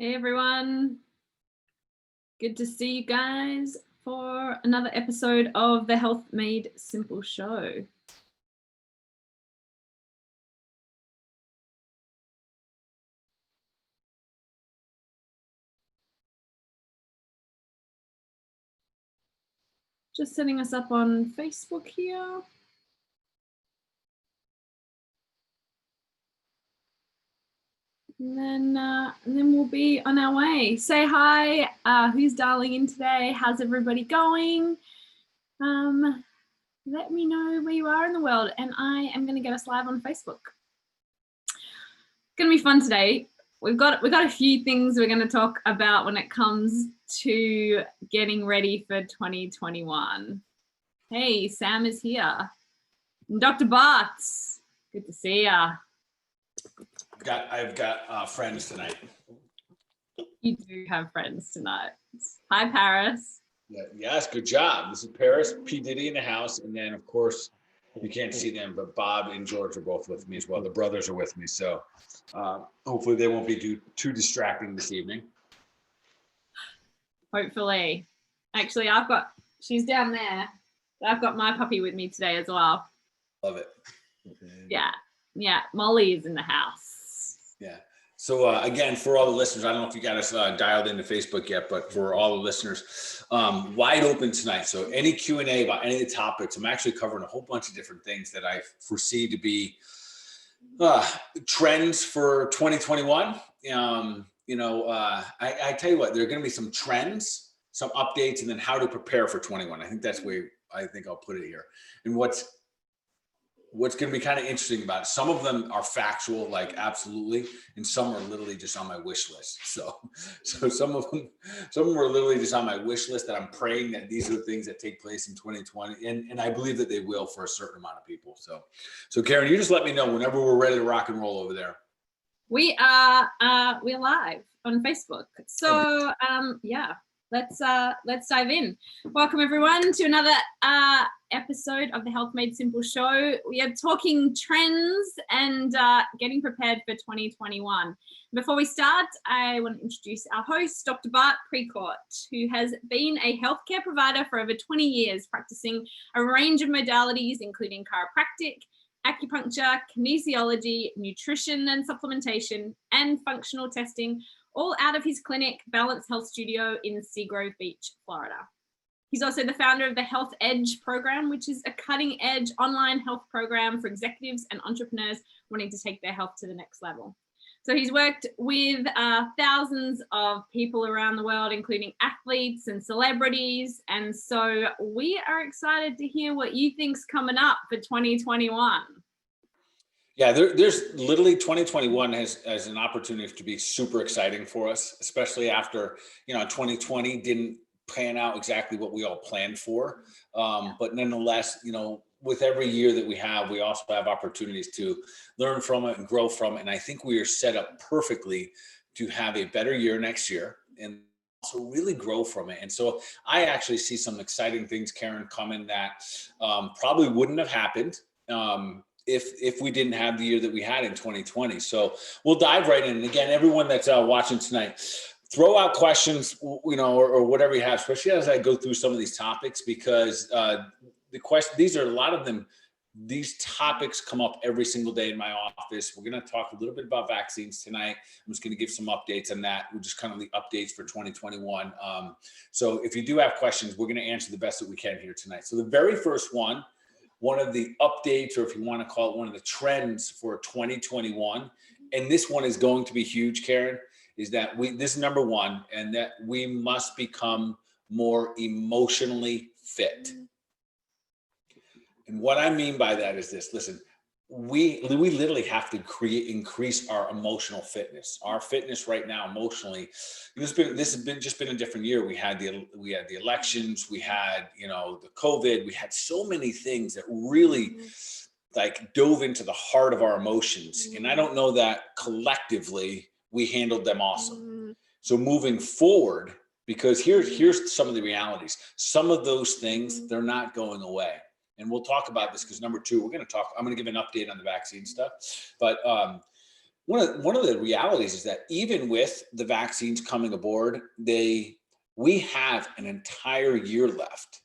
Hey everyone, good to see you guys for another episode of the Health Made Simple show. Just setting us up on Facebook here. And then we'll be on our way. Say hi, who's dialing in today? How's everybody going? Let me know where you are in the world, and I am going to get us live on Facebook. It's going to be fun today. We've got a few things we're going to talk about when it comes to getting ready for 2021. Hey, Sam is here. And Dr. Bart, good to see ya. I've got friends tonight. You do have friends tonight. Hi, Paris. Yeah, yes, good job. This is Paris, P. Diddy in the house, and then of course you can't see them, but Bob and George are both with me as well. The brothers are with me, so hopefully they won't be too distracting this evening. Hopefully. Actually, she's down there. I've got my puppy with me today as well. Love it. Yeah. Molly is in the house. Yeah. So again, for all the listeners, I don't know if you got us dialed into Facebook yet, but for all the listeners, wide open tonight. So any Q&A about any of the topics, I'm actually covering a whole bunch of different things that I foresee to be trends for 2021. I tell you what, there are going to be some trends, some updates, and then how to prepare for 21. I think that's where I think I'll put it here. And what's going to be kind of interesting about it, some of them are factual, like absolutely, and some are literally just on my wish list. So some of them are literally just on my wish list that I'm praying that these are the things that take place in 2020, and I believe that they will for a certain amount of people. So Karen, you just let me know whenever we're ready to rock and roll over there. We're live on Facebook. So let's dive in. Welcome everyone to another episode of the Health Made Simple show. We are talking trends and getting prepared for 2021. Before we start, I want to introduce our host, Dr. Bart Precourt, who has been a healthcare provider for over 20 years, practicing a range of modalities, including chiropractic, acupuncture, kinesiology, nutrition and supplementation, and functional testing, all out of his clinic, Balance Health Studio in Seagrove Beach, Florida. He's also the founder of the Health Edge program, which is a cutting-edge online health program for executives and entrepreneurs wanting to take their health to the next level. So he's worked with thousands of people around the world, including athletes and celebrities. And so we are excited to hear what you think's coming up for 2021. Yeah, there's literally 2021 has an opportunity to be super exciting for us, especially after, 2020 didn't pan out exactly what we all planned for. But nonetheless, with every year that we also have opportunities to learn from it and grow from it. And I think we are set up perfectly to have a better year next year and also really grow from it. And so I actually see some exciting things, Karen, coming that probably wouldn't have happened if we didn't have the year that we had in 2020. So we'll dive right in. And again, everyone that's watching tonight, throw out questions, or whatever you have, especially as I go through some of these topics, because these are a lot of them. These topics come up every single day in my office. We're going to talk a little bit about vaccines tonight. I'm just going to give some updates on that. We're just kind of the updates for 2021. So if you do have questions, we're going to answer the best that we can here tonight. So the very first one of the updates, or if you want to call it one of the trends for 2021, and this one is going to be huge, Karen, is that this is number one, and that we must become more emotionally fit. And what I mean by that is this: listen, we literally have to increase our emotional fitness. Our fitness right now, emotionally, this has been a different year. We had the elections, we had the COVID, we had so many things that really dove into the heart of our emotions, and I don't know that collectively we handled them awesome. So moving forward, because here's some of the realities. Some of those things, they're not going away. And we'll talk about this because number two, I'm going to give an update on the vaccine stuff. But one of the realities is that even with the vaccines coming aboard, we have an entire year left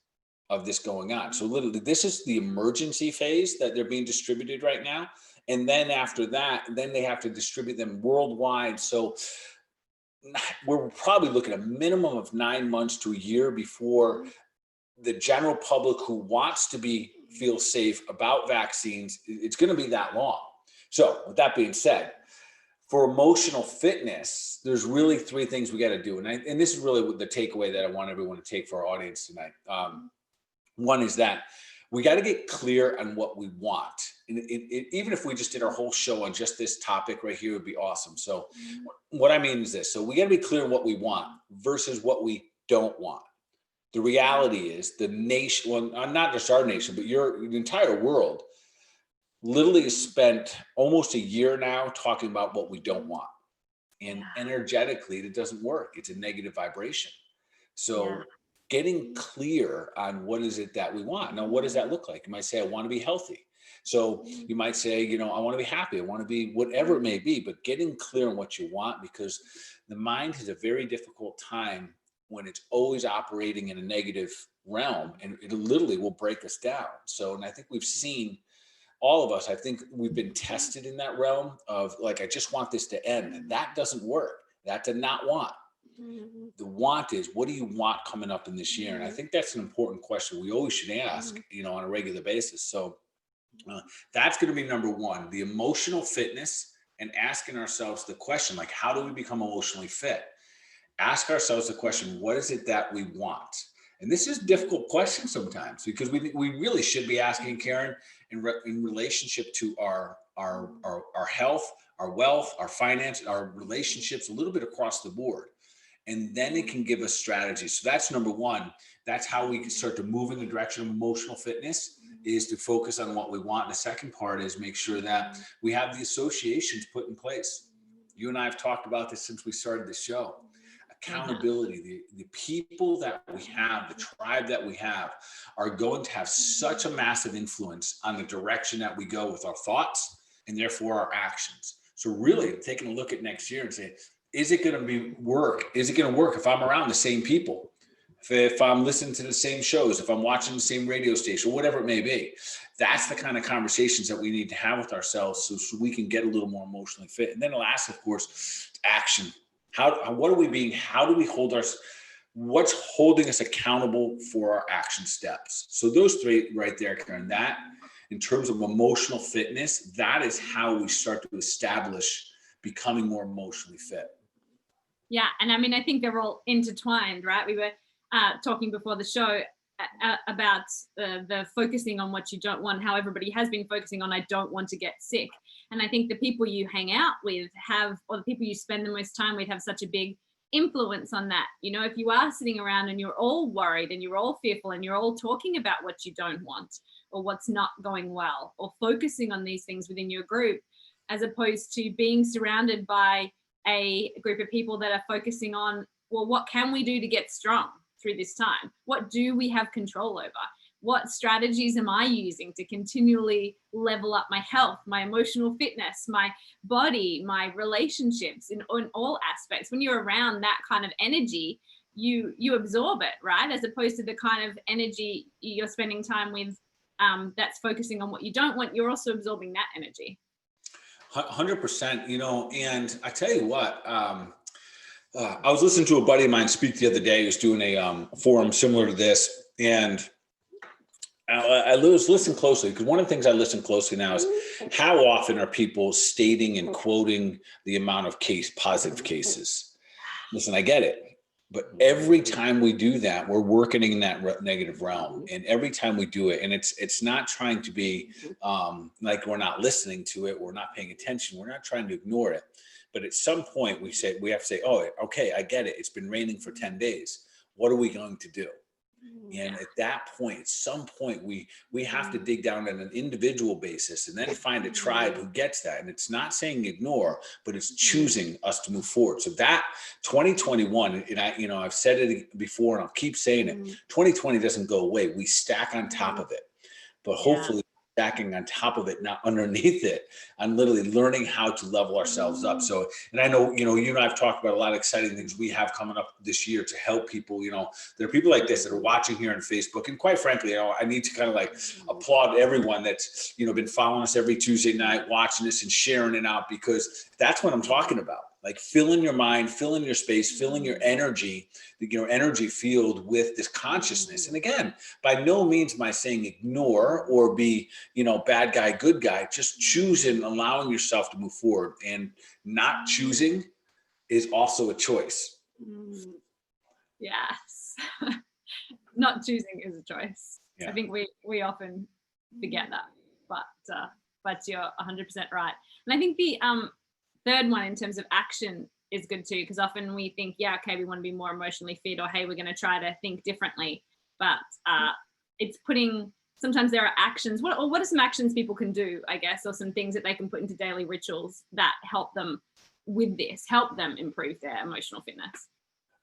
of this going on. So literally, this is the emergency phase that they're being distributed right now. And then after that, then they have to distribute them worldwide. So we're probably looking at a minimum of 9 months to a year before the general public who wants to feel safe about vaccines, it's going to be that long. So with that being said, for emotional fitness, there's really 3 things we got to do. And this is really the takeaway that I want everyone to take for our audience tonight. One is that we got to get clear on what we want. And even if we just did our whole show on just this topic right here, it would be awesome. So what I mean is this. So we got to be clear on what we want versus what we don't want. The reality is the nation, well, not just our nation, but the entire world literally has spent almost a year now talking about what we don't want. And energetically, it doesn't work. It's a negative vibration. So getting clear on what is it that we want. Now, what does that look like? You might say, I want to be healthy. So you might say, I want to be happy. I want to be whatever it may be, but getting clear on what you want, because the mind has a very difficult time when it's always operating in a negative realm, and it literally will break us down. So, and I think we've seen all of us, I think we've been tested in that realm of like, I just want this to end. And that doesn't work. That's a not want. The want is, what do you want coming up in this year? And I think that's an important question we always should ask, on a regular basis. So that's going to be number 1, the emotional fitness, and asking ourselves the question, like, how do we become emotionally fit? Ask ourselves the question, what is it that we want? And this is a difficult question sometimes, because we really should be asking, Karen, in relationship to our health, our wealth, our finance, our relationships, a little bit across the board. And then it can give us strategies. So that's number 1. That's how we can start to move in the direction of emotional fitness, is to focus on what we want. The second part is make sure that we have the associations put in place. You and I have talked about this since we started the show. Accountability, the people that we have, the tribe that we have, are going to have such a massive influence on the direction that we go with our thoughts and therefore our actions. So really taking a look at next year and saying, is it going to work? Is it going to work if I'm around the same people? If I'm listening to the same shows, if I'm watching the same radio station, whatever it may be? That's the kind of conversations that we need to have with ourselves so we can get a little more emotionally fit. And then last, of course, action. How do we hold what's holding us accountable for our action steps? So those 3 right there, Karen, that in terms of emotional fitness, that is how we start to establish becoming more emotionally fit. Yeah. And I mean, I think they're all intertwined, right? We were talking before the show about the focusing on what you don't want, how everybody has been focusing on, I don't want to get sick. And I think the people you hang out with or the people you spend the most time with have such a big influence on that. If you are sitting around and you're all worried and you're all fearful and you're all talking about what you don't want or what's not going well, or focusing on these things within your group, as opposed to being surrounded by a group of people that are focusing on, well, what can we do to get strong through this time? What do we have control over? What strategies am I using to continually level up my health, my emotional fitness, my body, my relationships in all aspects? When you're around that kind of energy, you absorb it, right? As opposed to the kind of energy you're spending time with that's focusing on what you don't want, you're also absorbing that energy. 100%, and I tell you what, I was listening to a buddy of mine speak the other day. He was doing a forum similar to this, and I was listening closely, because one of the things I listen closely now is how often are people stating and quoting the amount of positive cases. Listen, I get it. But every time we do that, we're working in that negative realm. And every time we do it, and it's not trying to be like we're not listening to it, we're not paying attention, we're not trying to ignore it. But at some point we have to say, oh, okay, I get it. It's been raining for 10 days. What are we going to do? And at that point, at some point, we have to dig down on an individual basis and then find a tribe who gets that. And it's not saying ignore, but it's choosing us to move forward. So that 2021, and I've said it before and I'll keep saying it, 2020 doesn't go away. We stack on top of it. But hopefully stacking on top of it, not underneath it, on literally learning how to level ourselves up. So, and I know, you and I have talked about a lot of exciting things we have coming up this year to help people. There are people like this that are watching here on Facebook. And quite frankly, I need to kind of like applaud everyone that's, been following us every Tuesday night, watching this and sharing it out, because that's what I'm talking about. Like filling your mind, filling your space, filling your energy, your energy field with this consciousness. And again, by no means am I saying ignore or be, bad guy, good guy. Just choosing, allowing yourself to move forward, and not choosing is also a choice. Yes. Not choosing is a choice. Yeah. I think we often forget that, but you're 100% right. And I think the third one in terms of action is good too, because often we think, yeah, okay, we want to be more emotionally fit, or hey, we're going to try to think differently. But it's sometimes there are actions. What are some actions people can do, I guess, or some things that they can put into daily rituals that help them with this, help them improve their emotional fitness?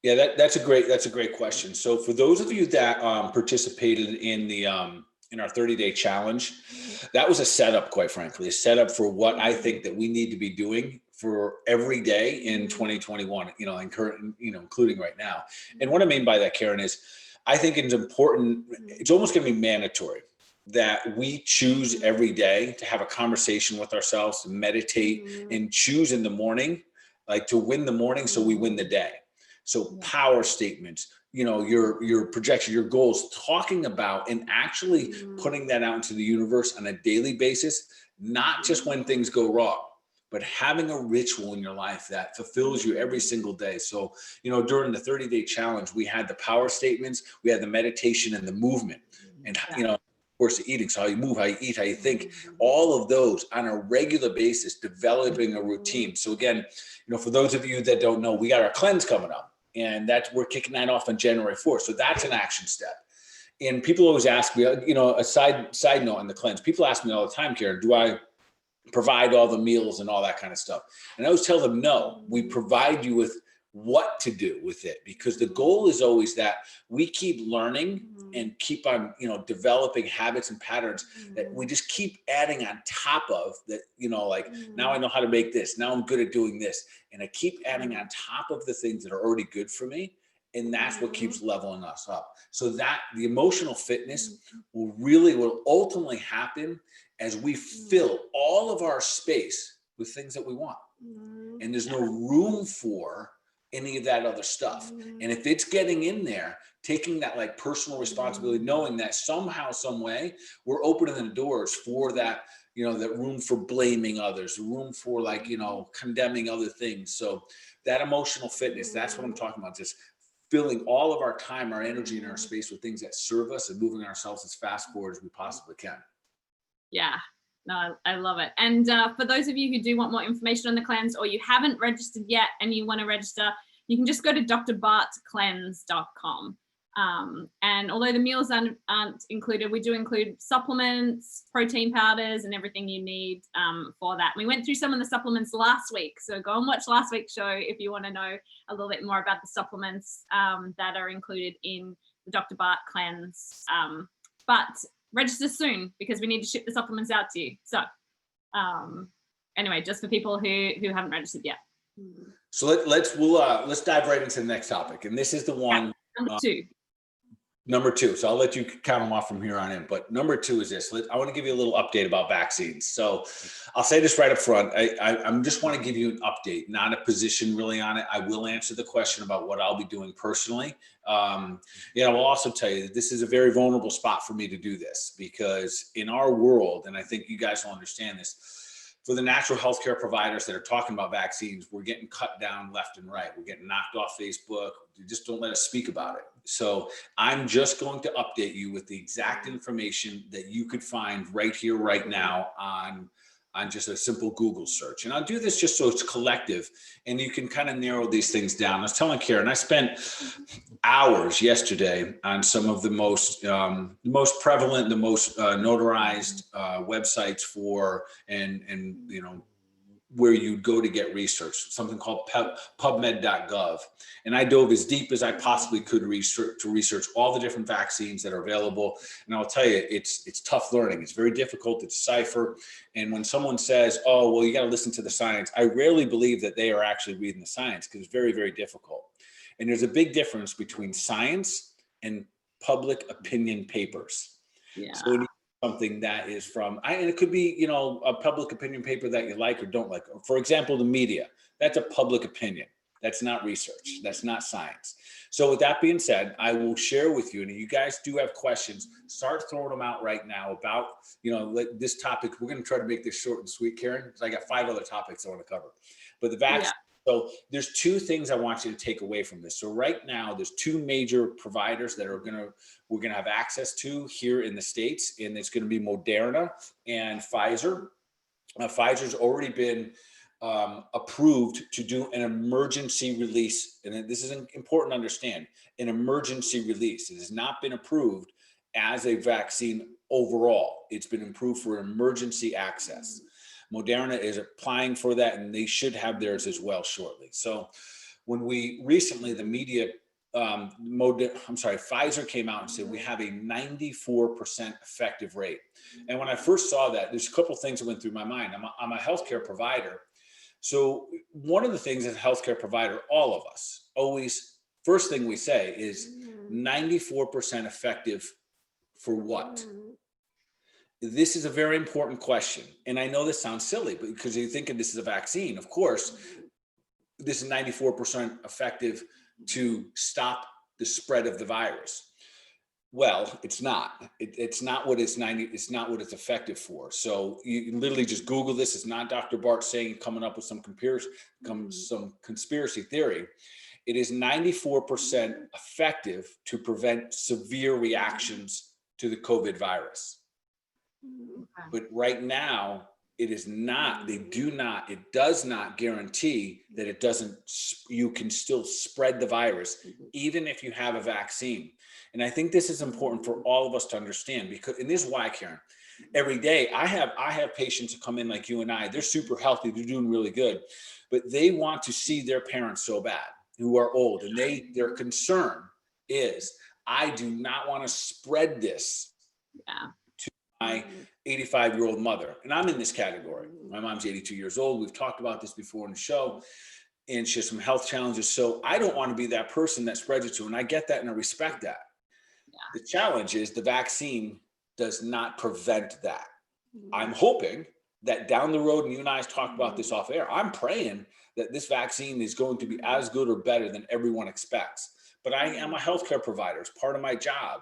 Yeah, that's a great question. So for those of you that participated in the in our 30-day challenge, that was a setup, quite frankly, a setup for what I think that we need to be doing for every day in 2021, and current, including right now. And what I mean by that, Karen, is I think it's important, it's almost going to be mandatory that we choose every day to have a conversation with ourselves, to meditate, and choose in the morning, like to win the morning so we win the day. So power statements, your projection, your goals, talking about and actually putting that out into the universe on a daily basis, not just when things go wrong, but having a ritual in your life that fulfills you every single day. So, during the 30-day challenge, we had the power statements, we had the meditation and the movement, and, of course, the eating. So how you move, how you eat, how you think, all of those on a regular basis, developing a routine. So again, for those of you that don't know, we got our cleanse coming up. And we're kicking that off on January 4th. So that's an action step. And people always ask me, a side note on the cleanse. People ask me all the time, Karen, do I provide all the meals and all that kind of stuff? And I always tell them, no, we provide you with what to do with it, because the goal is always that we keep learning and keep on, developing habits and patterns that we just keep adding on top of that, now I know how to make this. Now I'm good at doing this. And I keep adding on top of the things that are already good for me. And that's what keeps leveling us up. So that the emotional fitness will ultimately happen as we fill all of our space with things that we want. And there's no room for any of that other stuff. And if it's getting in there, taking that like personal responsibility, knowing that somehow, some way, we're opening the doors for that, that room for blaming others, room for like, condemning other things. So that emotional fitness, that's what I'm talking about. Just filling all of our time, our energy, and our space with things that serve us, and moving ourselves as fast forward as we possibly can. Yeah. No, I love it. And for those of you who do want more information on the cleanse, or you haven't registered yet and you want to register, you can just go to drbartcleanse.com. And although the meals aren't included, we do include supplements, protein powders, and everything you need for that. We went through some of the supplements last week, so go and watch last week's show if you want to know a little bit more about the supplements that are included in the Dr. Bart Cleanse. But register soon, because we need to ship the supplements out to you. So anyway, just for people who haven't registered yet. So let's dive right into the next topic, and this is the one. Number two. So I'll let you count them off from here on in. But number two is this. I want to give you a little update about vaccines. So I'll say this right up front. I just want to give you an update, not a position really on it. I will answer the question about what I'll be doing personally. I'll also tell you that this is a very vulnerable spot for me to do this, because in our world, and I think you guys will understand this, for the natural healthcare providers that are talking about vaccines, we're getting cut down left and right. We're getting knocked off Facebook. You just don't let us speak about it. So I'm just going to update you with the exact information that you could find right here, right now on just a simple Google search. And I'll do this just so it's collective and you can kind of narrow these things down. I was telling Karen, I spent hours yesterday on some of the most prevalent, the most notarized websites for and where you'd go to get research, something called PubMed.gov. And I dove as deep as I possibly could to research all the different vaccines that are available. And I'll tell you, it's tough learning. It's very difficult to decipher. And when someone says, oh, well, you got to listen to the science, I rarely believe that they are actually reading the science, because it's very, very difficult. And there's a big difference between science and public opinion papers. Yeah. So something that is from, and it could be, you know, a public opinion paper that you like or don't like. For example, the media, that's a public opinion. That's not research. That's not science. So with that being said, I will share with you, and if you guys do have questions, start throwing them out right now about, you know, this topic. We're going to try to make this short and sweet, Karen, because I got 5 other topics I want to cover. But the vaccine. Yeah. So there's 2 things I want you to take away from this. So right now, there's 2 major providers that we're going to have access to here in the States, and it's going to be Moderna and Pfizer. Pfizer's already been approved to do an emergency release. And this is important to understand, an emergency release. It has not been approved as a vaccine overall. It's been approved for emergency access. Moderna is applying for that, and they should have theirs as well shortly. So when we recently, the media, Pfizer came out and said, we have a 94% effective rate. And when I first saw that, there's a couple of things that went through my mind. I'm a healthcare provider. So one of the things as a healthcare provider, all of us always, first thing we say is 94% effective for what? This is a very important question. And I know this sounds silly, but because you're thinking this is a vaccine, of course, this is 94% effective to stop the spread of the virus. Well, it's not. It's not what it's effective for. So you literally just Google this. It's not Dr. Bart saying, coming up with some conspiracy theory. It is 94% effective to prevent severe reactions to the COVID virus. But right now, it is not, it does not guarantee that you can still spread the virus, even if you have a vaccine. And I think this is important for all of us to understand, because, and this is why, Karen, every day I have patients that come in like you and I, they're super healthy, they're doing really good, but they want to see their parents so bad who are old. And their concern is, I do not want to spread this to my 85-year-old mother. And I'm in this category. My mom's 82 years old. We've talked about this before in the show, and she has some health challenges. So I don't want to be that person that spreads it to, and I get that and I respect that. Yeah. The challenge is the vaccine does not prevent that. I'm hoping that down the road, and you and I talked about this off air, I'm praying that this vaccine is going to be as good or better than everyone expects. But I am a healthcare provider. It's part of my job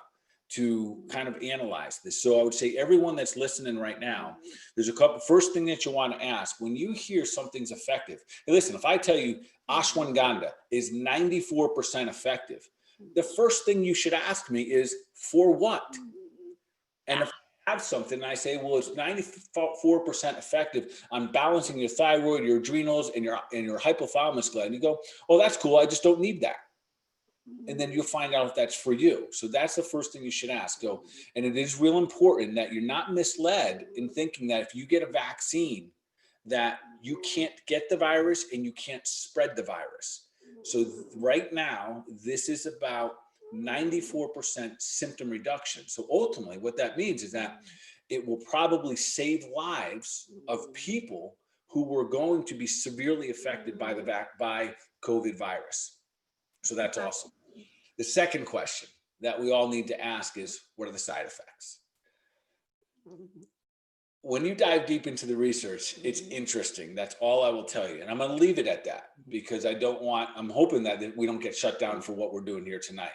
to kind of analyze this. So I would say everyone that's listening right now, there's first thing that you want to ask when you hear something's effective. Hey, listen, if I tell you ashwagandha is 94% effective, the first thing you should ask me is, for what? And if I have something and I say, well, it's 94% effective on balancing your thyroid, your adrenals, and your hypothalamus gland, you go, oh, that's cool, I just don't need that. And then you'll find out if that's for you. So that's the first thing you should ask. And it is real important that you're not misled in thinking that if you get a vaccine, that you can't get the virus and you can't spread the virus. So right now, this is about 94% symptom reduction. So ultimately, what that means is that it will probably save lives of people who were going to be severely affected by COVID virus. So that's awesome. The second question that we all need to ask is, what are the side effects? When you dive deep into the research, it's interesting. That's all I will tell you. And I'm going to leave it at that, because I'm hoping that we don't get shut down for what we're doing here tonight.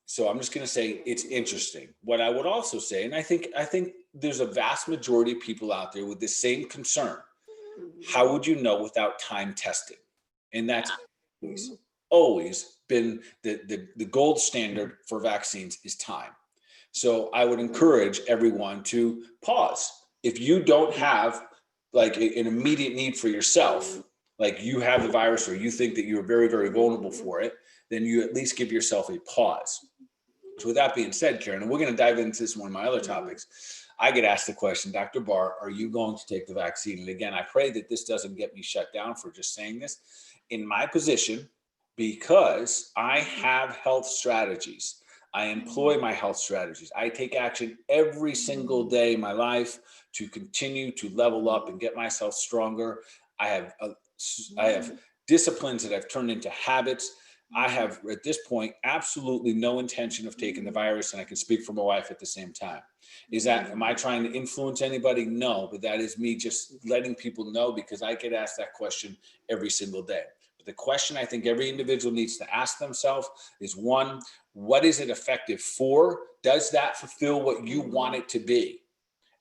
So I'm just going to say it's interesting. What I would also say, and I think there's a vast majority of people out there with the same concern. How would you know without time testing? And that's always been the gold standard for vaccines is time. So I would encourage everyone to pause. If you don't have like an immediate need for yourself, like you have the virus or you think that you're very, very vulnerable for it, then you at least give yourself a pause. So with that being said, Karen, and we're going to dive into this one of my other topics, I get asked the question, Dr. Bart, are you going to take the vaccine? And again, I pray that this doesn't get me shut down for just saying this. In my position, because I have health strategies, I employ my health strategies. I take action every single day in my life to continue to level up and get myself stronger. I have disciplines that I've turned into habits. I have, at this point, absolutely no intention of taking the virus, and I can speak for my wife at the same time. Am I trying to influence anybody? No, but that is me just letting people know, because I get asked that question every single day. But the question I think every individual needs to ask themselves is, one, what is it effective for? Does that fulfill what you want it to be?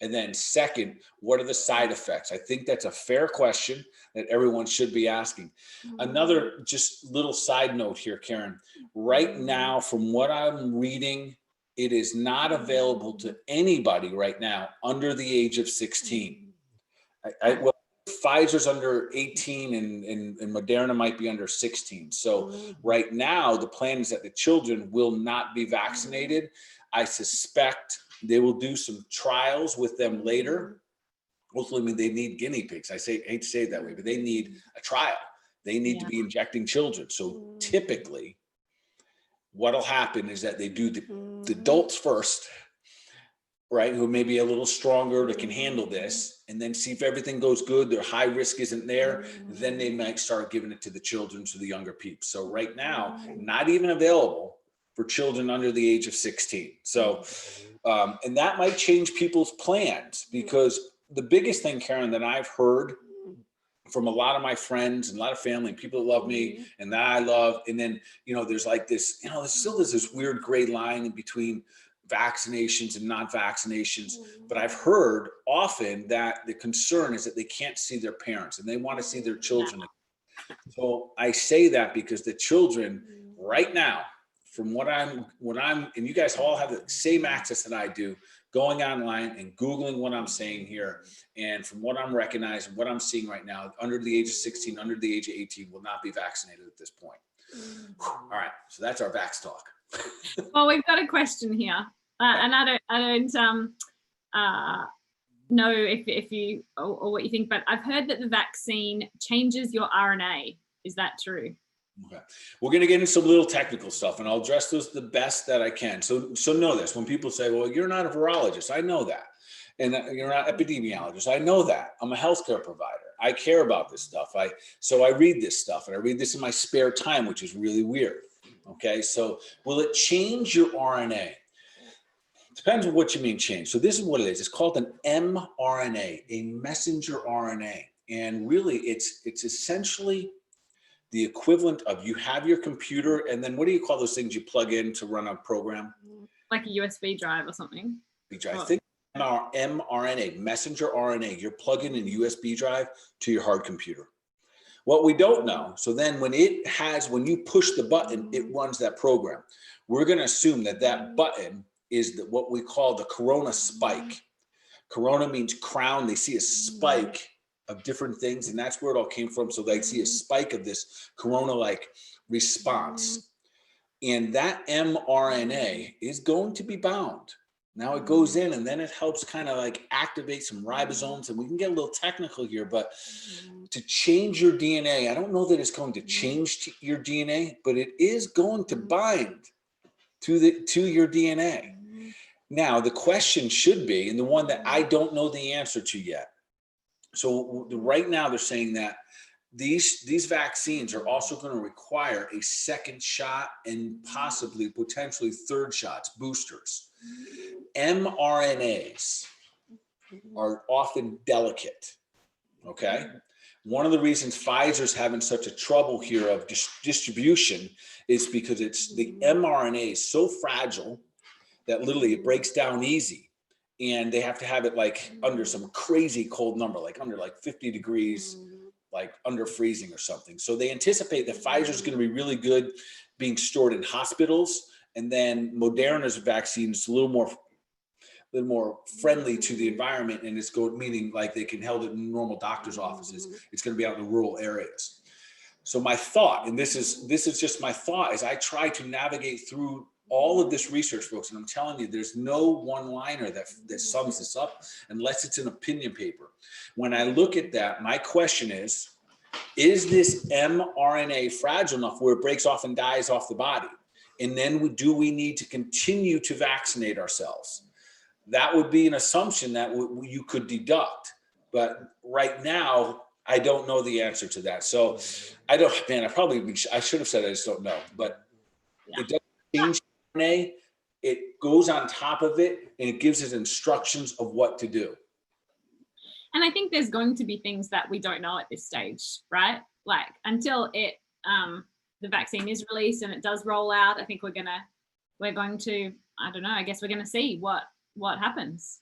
And then second, what are the side effects? I think that's a fair question that everyone should be asking. Another just little side note here, Karen. Right now, from what I'm reading, it is not available to anybody right now under the age of 16. Well, Pfizer's under 18 and Moderna might be under 16. So right now, the plan is that the children will not be vaccinated. I suspect they will do some trials with them later. Ultimately, they need guinea pigs. I hate to say it that way, but they need a trial. They need to be injecting children. So typically, what'll happen is that they do the adults first, right, who may be a little stronger, that can handle this, and then see if everything goes good, their high risk isn't there, then they might start giving it to the children, to the younger peeps. So right now, not even available for children under the age of 16. So, and that might change people's plans, because the biggest thing, Karen, that I've heard from a lot of my friends and a lot of family and people that love me and that I love, and then, there's like this, there's still this weird gray line in between vaccinations and not vaccinations. But I've heard often that the concern is that they can't see their parents and they want to see their children. So I say that because the children right now, from what I'm, and you guys all have the same access that I do, going online and Googling what I'm saying here. And from what I'm recognizing, what I'm seeing right now, under the age of 16, under the age of 18 will not be vaccinated at this point. All right. So that's our vax talk. Well, we've got a question here. And I don't know if you or what you think, but I've heard that the vaccine changes your RNA. Is that true? Okay. We're going to get into some little technical stuff, and I'll address those the best that I can. So know this. When people say, well, you're not a virologist, I know that. And you're not an epidemiologist, I know that. I'm a healthcare provider. I care about this stuff. So I read this stuff, and I read this in my spare time, which is really weird. Okay. So will it change your RNA? Depends on what you mean change. So this is what it is. It's called an mRNA, a messenger RNA. And really it's essentially the equivalent of, you have your computer, and then what do you call those things you plug in to run a program? Like a USB drive or something. I think our mRNA, messenger RNA, you're plugging in a USB drive to your hard computer. What we don't know, so then when you push the button, it runs that program. We're going to assume that button is what we call the corona spike. Corona means crown. They see a spike of different things, and that's where it all came from. So they see a spike of this corona-like response. And that mRNA is going to be bound. Now it goes in, and then it helps kind of like activate some ribosomes, and we can get a little technical here, but to change your DNA, I don't know that it's going to change your DNA, but it is going to bind to your DNA. Now, the question should be, and the one that I don't know the answer to yet. So right now they're saying that these vaccines are also going to require a second shot and potentially third shots, boosters. mRNAs are often delicate, okay? One of the reasons Pfizer's having such a trouble here of distribution is because the mRNA is so fragile that literally it breaks down easy. And they have to have it like under some crazy cold number, like under like 50 degrees, like under freezing or something. So they anticipate that Pfizer's going to be really good being stored in hospitals. And then Moderna's vaccine is a little more friendly to the environment, and meaning like they can held it in normal doctor's offices. It's going to be out in the rural areas. So my thought, and this is just my thought, as I try to navigate through all of this research, folks, and I'm telling you, there's no one-liner that sums this up unless it's an opinion paper. When I look at that, my question is this mRNA fragile enough where it breaks off and dies off the body? And then do we need to continue to vaccinate ourselves? That would be an assumption that you could deduct. But right now, I don't know the answer to that. So I should have said I just don't know. But it doesn't change RNA. It goes on top of it and it gives it instructions of what to do. And I think there's going to be things that we don't know at this stage, right? Like until the vaccine is released and it does roll out, I think we're going to, I don't know, I guess we're going to see what happens.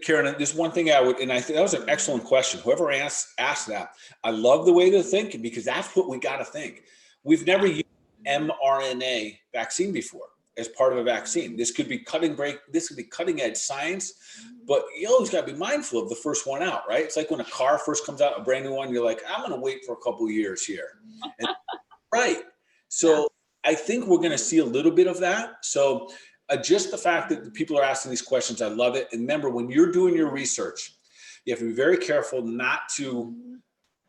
Karen, there's one thing I would, and I think that was an excellent question. Whoever asked that, I love the way they're thinking because that's what we got to think. We've never used mRNA vaccine before as part of a vaccine. This could be cutting edge science, but you always got to be mindful of the first one out, right? It's like when a car first comes out, a brand new one, you're like, I'm going to wait for a couple of years here. And, right. So I think we're going to see a little bit of that. So just the fact that the people are asking these questions, I love it. And remember, when you're doing your research, you have to be very careful not to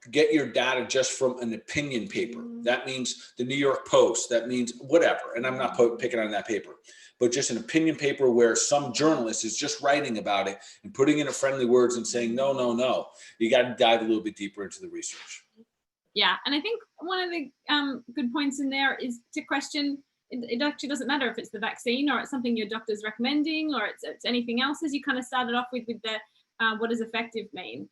get your data just from an opinion paper. That means the New York Post, that means whatever. And I'm not picking on that paper, but just an opinion paper where some journalist is just writing about it and putting in friendly words and saying, no. You got to dive a little bit deeper into the research. Yeah. And I think one of the good points in there is to question, it actually doesn't matter if it's the vaccine or it's something your doctor's recommending or it's anything else, as you kind of started off with the what does effective mean?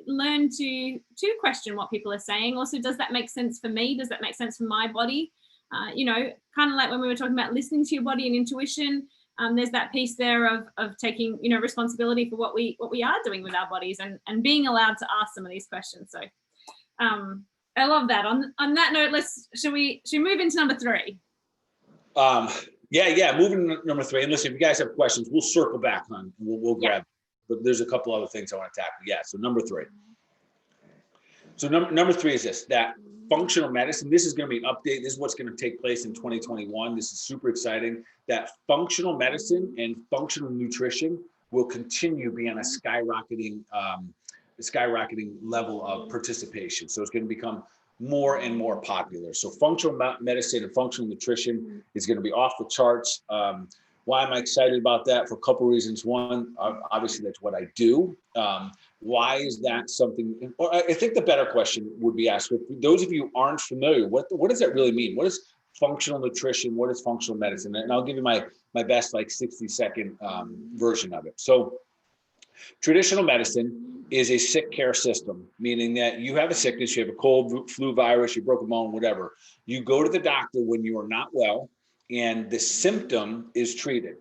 Learn to question what people are saying. Also, does that make sense for me? Does that make sense for my body? Kind of like when we were talking about listening to your body and intuition, there's that piece there of taking, responsibility for what we are doing with our bodies and being allowed to ask some of these questions. So I love that. On that note, should we move into number 3? Moving to number 3. And listen, if you guys have questions, we'll circle back on. We'll grab. But there's a couple other things I want to tackle. Yeah. So number 3. So number 3 is this: that functional medicine. This is going to be an update. This is what's going to take place in 2021. This is super exciting. That functional medicine and functional nutrition will continue to be on a skyrocketing level of participation. So it's going to become more and more popular. So functional medicine and functional nutrition is going to be off the charts. Why am I excited about that? For a couple of reasons. One, obviously that's what I do. Why is that something? Or I think the better question would be asked, for those of you who aren't familiar, what does that really mean? What is functional nutrition? What is functional medicine? And I'll give you my best 60-second version of it. So traditional medicine is a sick care system, meaning that you have a sickness, you have a cold, flu virus, you broke a bone, whatever. You go to the doctor when you are not well, and the symptom is treated.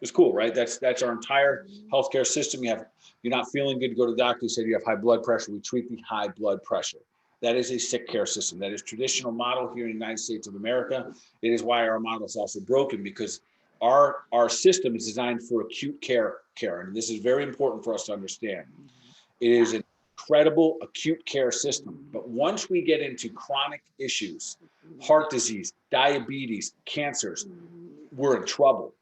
It's cool, right? That's our entire healthcare system. You're not feeling good, to go to the doctor, you said you have high blood pressure, we treat the high blood pressure. That is a sick care system. That is traditional model here in the United States of America. It is why our model is also broken, because our system is designed for acute care, and this is very important for us to understand. It is an incredible acute care system. But once we get into chronic issues, heart disease, diabetes, cancers, we're in trouble,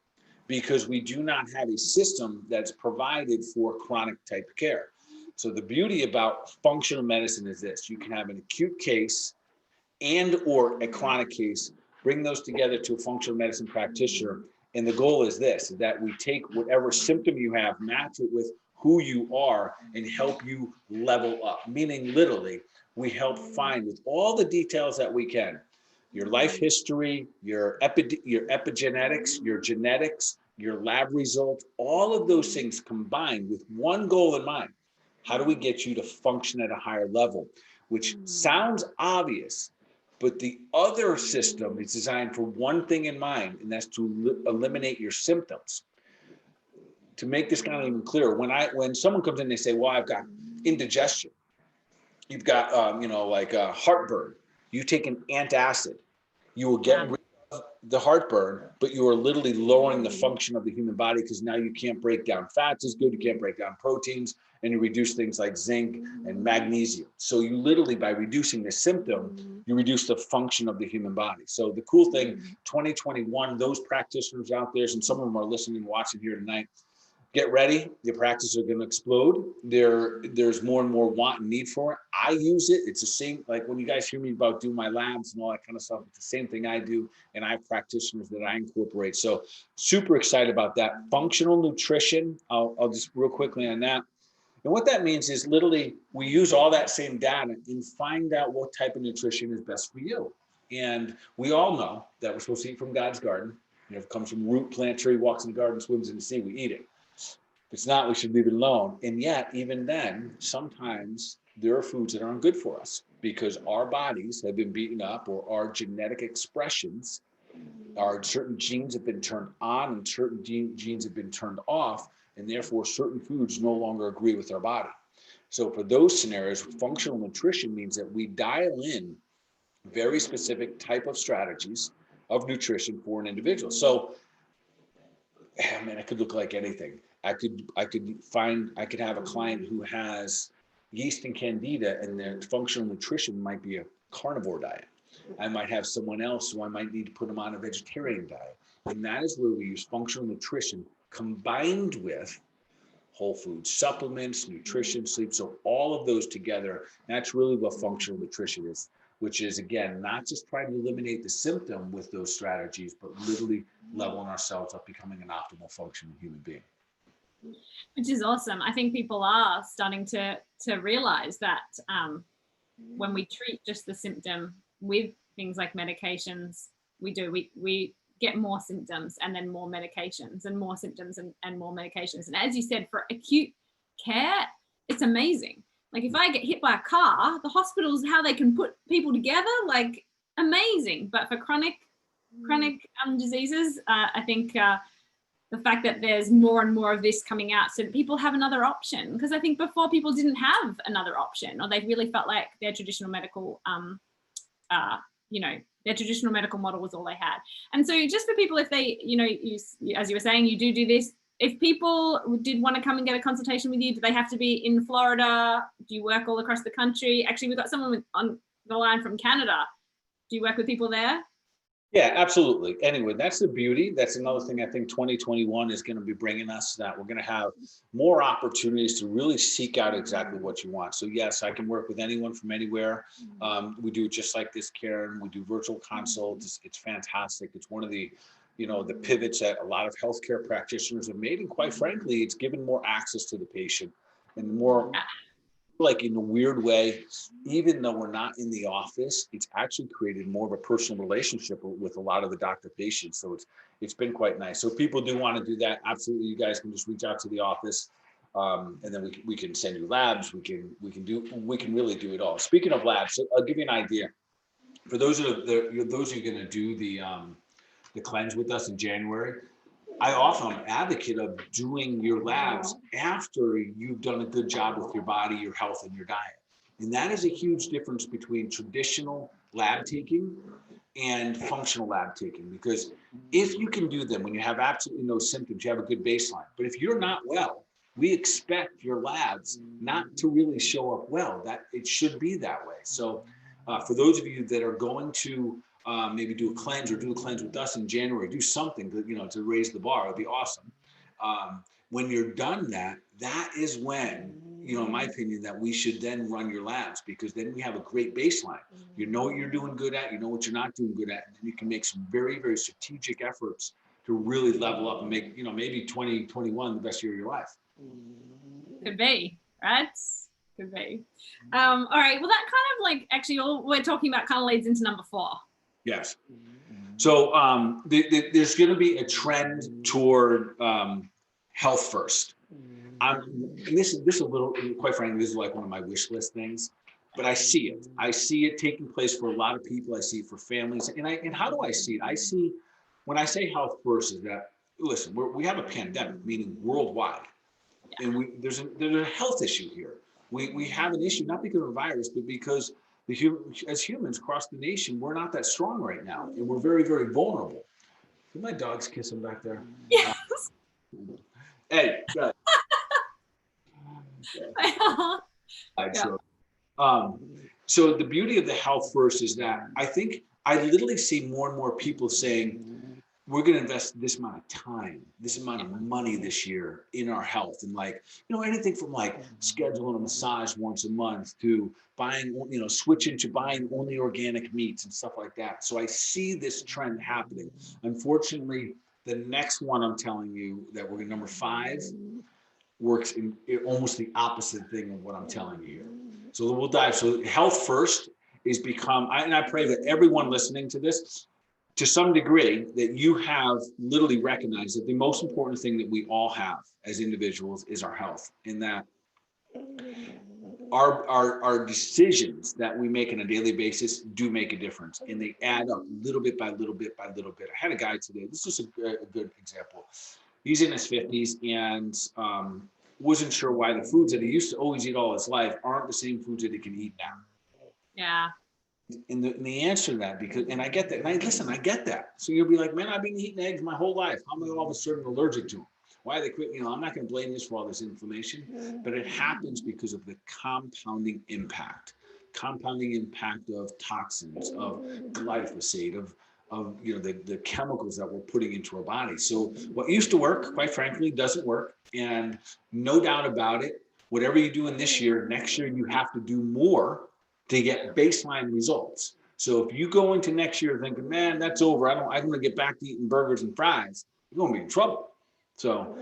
because we do not have a system that's provided for chronic type care. So the beauty about functional medicine is this: you can have an acute case and or a chronic case, bring those together to a functional medicine practitioner. And the goal is this: that we take whatever symptom you have, match it with who you are, and help you level up. Meaning literally, we help find, with all the details that we can, your life history, your epigenetics, your genetics, your lab results, all of those things combined with one goal in mind. How do we get you to function at a higher level? Which sounds obvious, but the other system is designed for one thing in mind, and that's to eliminate your symptoms. To make this kind of even clearer, when someone comes in, they say, well, I've got indigestion. You've got, heartburn. You take an antacid. You will get rid of the heartburn, but you are literally lowering the function of the human body because now you can't break down fats as good, you can't break down proteins, and you reduce things like zinc and magnesium. So you literally, by reducing the symptom, you reduce the function of the human body. So the cool thing, 2021, those practitioners out there, and some of them are listening and watching here tonight, get ready. Your practices are going to explode. There's more and more want and need for it. I use it. It's the same, like when you guys hear me about doing my labs and all that kind of stuff, it's the same thing I do. And I have practitioners that I incorporate. So super excited about that. Functional nutrition. I'll just real quickly on that. And what that means is literally we use all that same data and find out what type of nutrition is best for you. And we all know that we're supposed to eat from God's garden. If it comes from root, plant, tree, walks in the garden, swims in the sea, we eat it. If it's not, we should leave it alone. And yet, even then, sometimes there are foods that aren't good for us because our bodies have been beaten up, or our genetic expressions, our certain genes have been turned on and certain genes have been turned off, and therefore certain foods no longer agree with our body. So for those scenarios, functional nutrition means that we dial in very specific type of strategies of nutrition for an individual. So, man, it could look like anything. I could have a client who has yeast and candida, and their functional nutrition might be a carnivore diet. I might have someone else who I might need to put them on a vegetarian diet. And that is where we use functional nutrition combined with whole food supplements, nutrition, sleep. So all of those together, that's really what functional nutrition is, which is, again, not just trying to eliminate the symptom with those strategies, but literally leveling ourselves up, becoming an optimal functioning human being. Which is awesome. I think people are starting to realize that when we treat just the symptom with things like medications, we get more symptoms and then more medications and more symptoms and more medications. And as you said, for acute care, it's amazing. Like if I get hit by a car, the hospitals, how they can put people together, like amazing. But for chronic diseases, I think the fact that there's more and more of this coming out so that people have another option, because I think before people didn't have another option, or they really felt like their traditional medical their traditional medical model was all they had. And so just for people, if they, as you were saying, you do this, if people did want to come and get a consultation with you, do they have to be in Florida? Do you work all across the country? Actually, we've got someone on the line from Canada. Do you work with people there? Yeah, absolutely. Anyway, that's the beauty. That's another thing I think 2021 is going to be bringing us, that we're going to have more opportunities to really seek out exactly what you want. So yes, I can work with anyone from anywhere. We do just like this, Karen. We do virtual consults. It's fantastic. It's one of the, the pivots that a lot of healthcare practitioners have made. And quite frankly, it's given more access to the patient and more, like in a weird way, even though we're not in the office, it's actually created more of a personal relationship with a lot of the doctor patients. So it's been quite nice. So if people do want to do that, absolutely, you guys can just reach out to the office, and then we can send you labs. We can really do it all. Speaking of labs, so I'll give you an idea. For those who are going to do the cleanse with us in January, I often am an advocate of doing your labs after you've done a good job with your body, your health, and your diet. And that is a huge difference between traditional lab taking and functional lab taking, because if you can do them when you have absolutely no symptoms, you have a good baseline. But if you're not well, we expect your labs not to really show up well. That it should be that way. So for those of you that are going to maybe do a cleanse or do a cleanse with us in January, do something to raise the bar. It'd be awesome. When you're done that is when, in my opinion, that we should then run your labs, because then we have a great baseline. You know what you're doing good at, you know what you're not doing good at, and then you can make some very, very strategic efforts to really level up and make, maybe 2021 the best year of your life. Could be, right? Could be. All right. Well, that kind of like actually all we're talking about kind of leads into number 4. Yes. So there's going to be a trend toward health first. And this is a little, quite frankly, this is like one of my wish list things, but I see it. I see it taking place for a lot of people. I see it for families. And how do I see it? I see, when I say health first, is that, listen, we have a pandemic, meaning worldwide, and there's a health issue here. We have an issue, not because of a virus, but because as humans across the nation, we're not that strong right now, and we're very, very vulnerable. Did my dogs kissing back there? Yes. Hey, good. So the beauty of the health first is that I think I literally see more and more people saying, we're going to invest this amount of time, this amount of money this year in our health. And like, anything from like scheduling a massage once a month to buying, switching to buying only organic meats and stuff like that. So I see this trend happening. Unfortunately, the next one I'm telling you that we're number 5 works in almost the opposite thing of what I'm telling you. So we'll dive. So health first is become, and I pray that everyone listening to this, to some degree, that you have literally recognized that the most important thing that we all have as individuals is our health, and that our decisions that we make on a daily basis do make a difference, and they add up little bit by little bit by little bit. I had a guy today, this is a good example. He's in his 50s and wasn't sure why the foods that he used to always eat all his life aren't the same foods that he can eat now. Yeah. And the answer to that, and I get that, and I get that. So you'll be like, man, I've been eating eggs my whole life. How am I all of a sudden allergic to them? Why they quit? I'm not going to blame this for all this inflammation, but it happens because of the compounding impact of toxins, of glyphosate, of the chemicals that we're putting into our body. So what used to work, quite frankly, doesn't work. And no doubt about it, whatever you do in this year, next year you have to do more to get baseline results. So if you go into next year thinking, man, that's over, I'm going to get back to eating burgers and fries, you're going to be in trouble. So,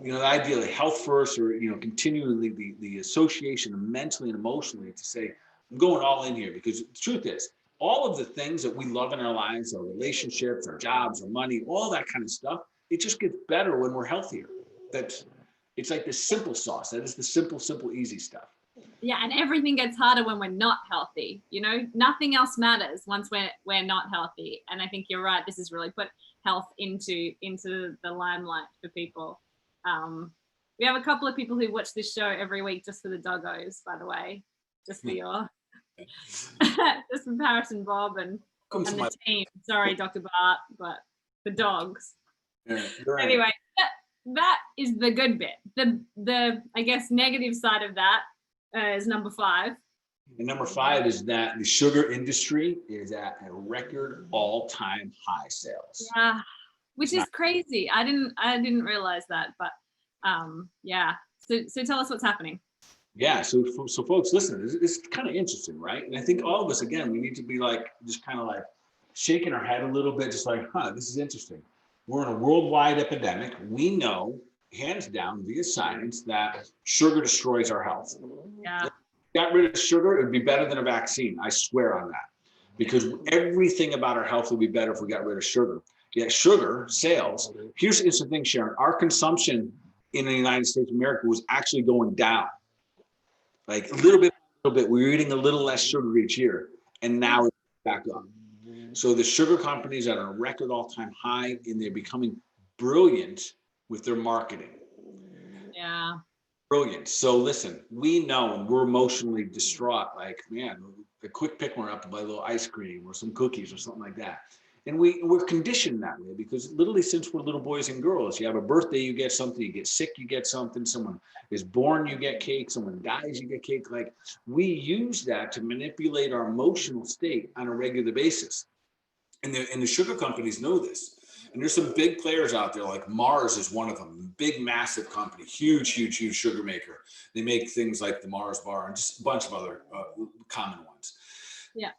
the idea of health first, or, continually the association of mentally and emotionally to say, I'm going all in here, because the truth is, all of the things that we love in our lives, our relationships, our jobs, our money, all that kind of stuff, it just gets better when we're healthier. It's like the simple sauce. That is the simple, easy stuff. Yeah, and everything gets harder when we're not healthy. Nothing else matters once we're not healthy. And I think you're right. This has really put health into the limelight for people. We have a couple of people who watch this show every week just for the doggos, by the way, just for your, just for Paris and Bob and the team. Sorry, Dr. Bart, but the dogs. Yeah, anyway, that is the good bit. The I guess negative side of that is number 5. And number 5 is that the sugar industry is at a record all-time high sales. Yeah, which is crazy. I didn't realize that, but yeah. So tell us what's happening. Yeah, so folks, listen, it's kind of interesting, right? And I think all of us, again, we need to be like, just kind of like shaking our head a little bit, just like, this is interesting. We're in a worldwide epidemic. We know, hands down, via science, that sugar destroys our health. Yeah. If we got rid of sugar, it would be better than a vaccine. I swear on that. Because everything about our health would be better if we got rid of sugar. Yet sugar sales, here's the interesting thing, Sharon, our consumption in the United States of America was actually going down. Like a little bit. We were eating a little less sugar each year, and now it's back up. So the sugar companies are at a record all-time high, and they're becoming brilliant with their marketing. Yeah. Brilliant. So listen, we know, and we're emotionally distraught, like, man, a quick pick one up to buy a little ice cream or some cookies or something like that. And we're conditioned that way because literally since we're little boys and girls, you have a birthday, you get something, you get sick, you get something, someone is born, you get cake, someone dies, you get cake. Like, we use that to manipulate our emotional state on a regular basis. And the sugar companies know this. And there's some big players out there, like Mars is one of them, big, massive company, huge sugar maker. They make things like the Mars bar and just a bunch of other common ones. Yeah.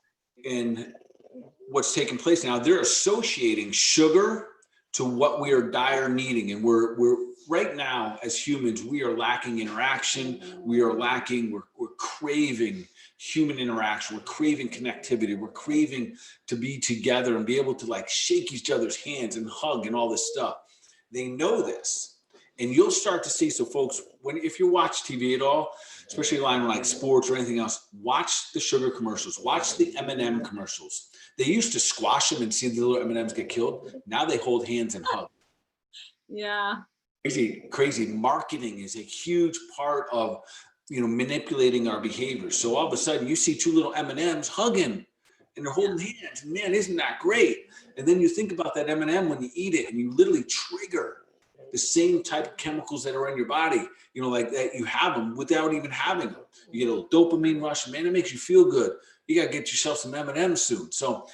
And what's taking place now, they're associating sugar to what we are dire needing. And we're right now as humans, we are lacking interaction. We're craving human interaction. We're craving connectivity. We're craving to be together and be able to like shake each other's hands and hug and all this stuff. They know this. And you'll start to see, so folks, if you watch TV at all, especially on like sports or anything else, watch the sugar commercials, watch the M&M commercials. They used to squash them and see the little M&Ms get killed. Now they hold hands and hug. Yeah. Crazy. Marketing is a huge part of, manipulating our behaviors. So all of a sudden you see two little M&Ms hugging, and they're holding hands. Man, isn't that great? And then you think about that M&M when you eat it, and you literally trigger the same type of chemicals that are in your body, you know, like that you have them without even having them. You get a little dopamine rush, man, it makes you feel good. You got to get yourself some M&Ms soon. So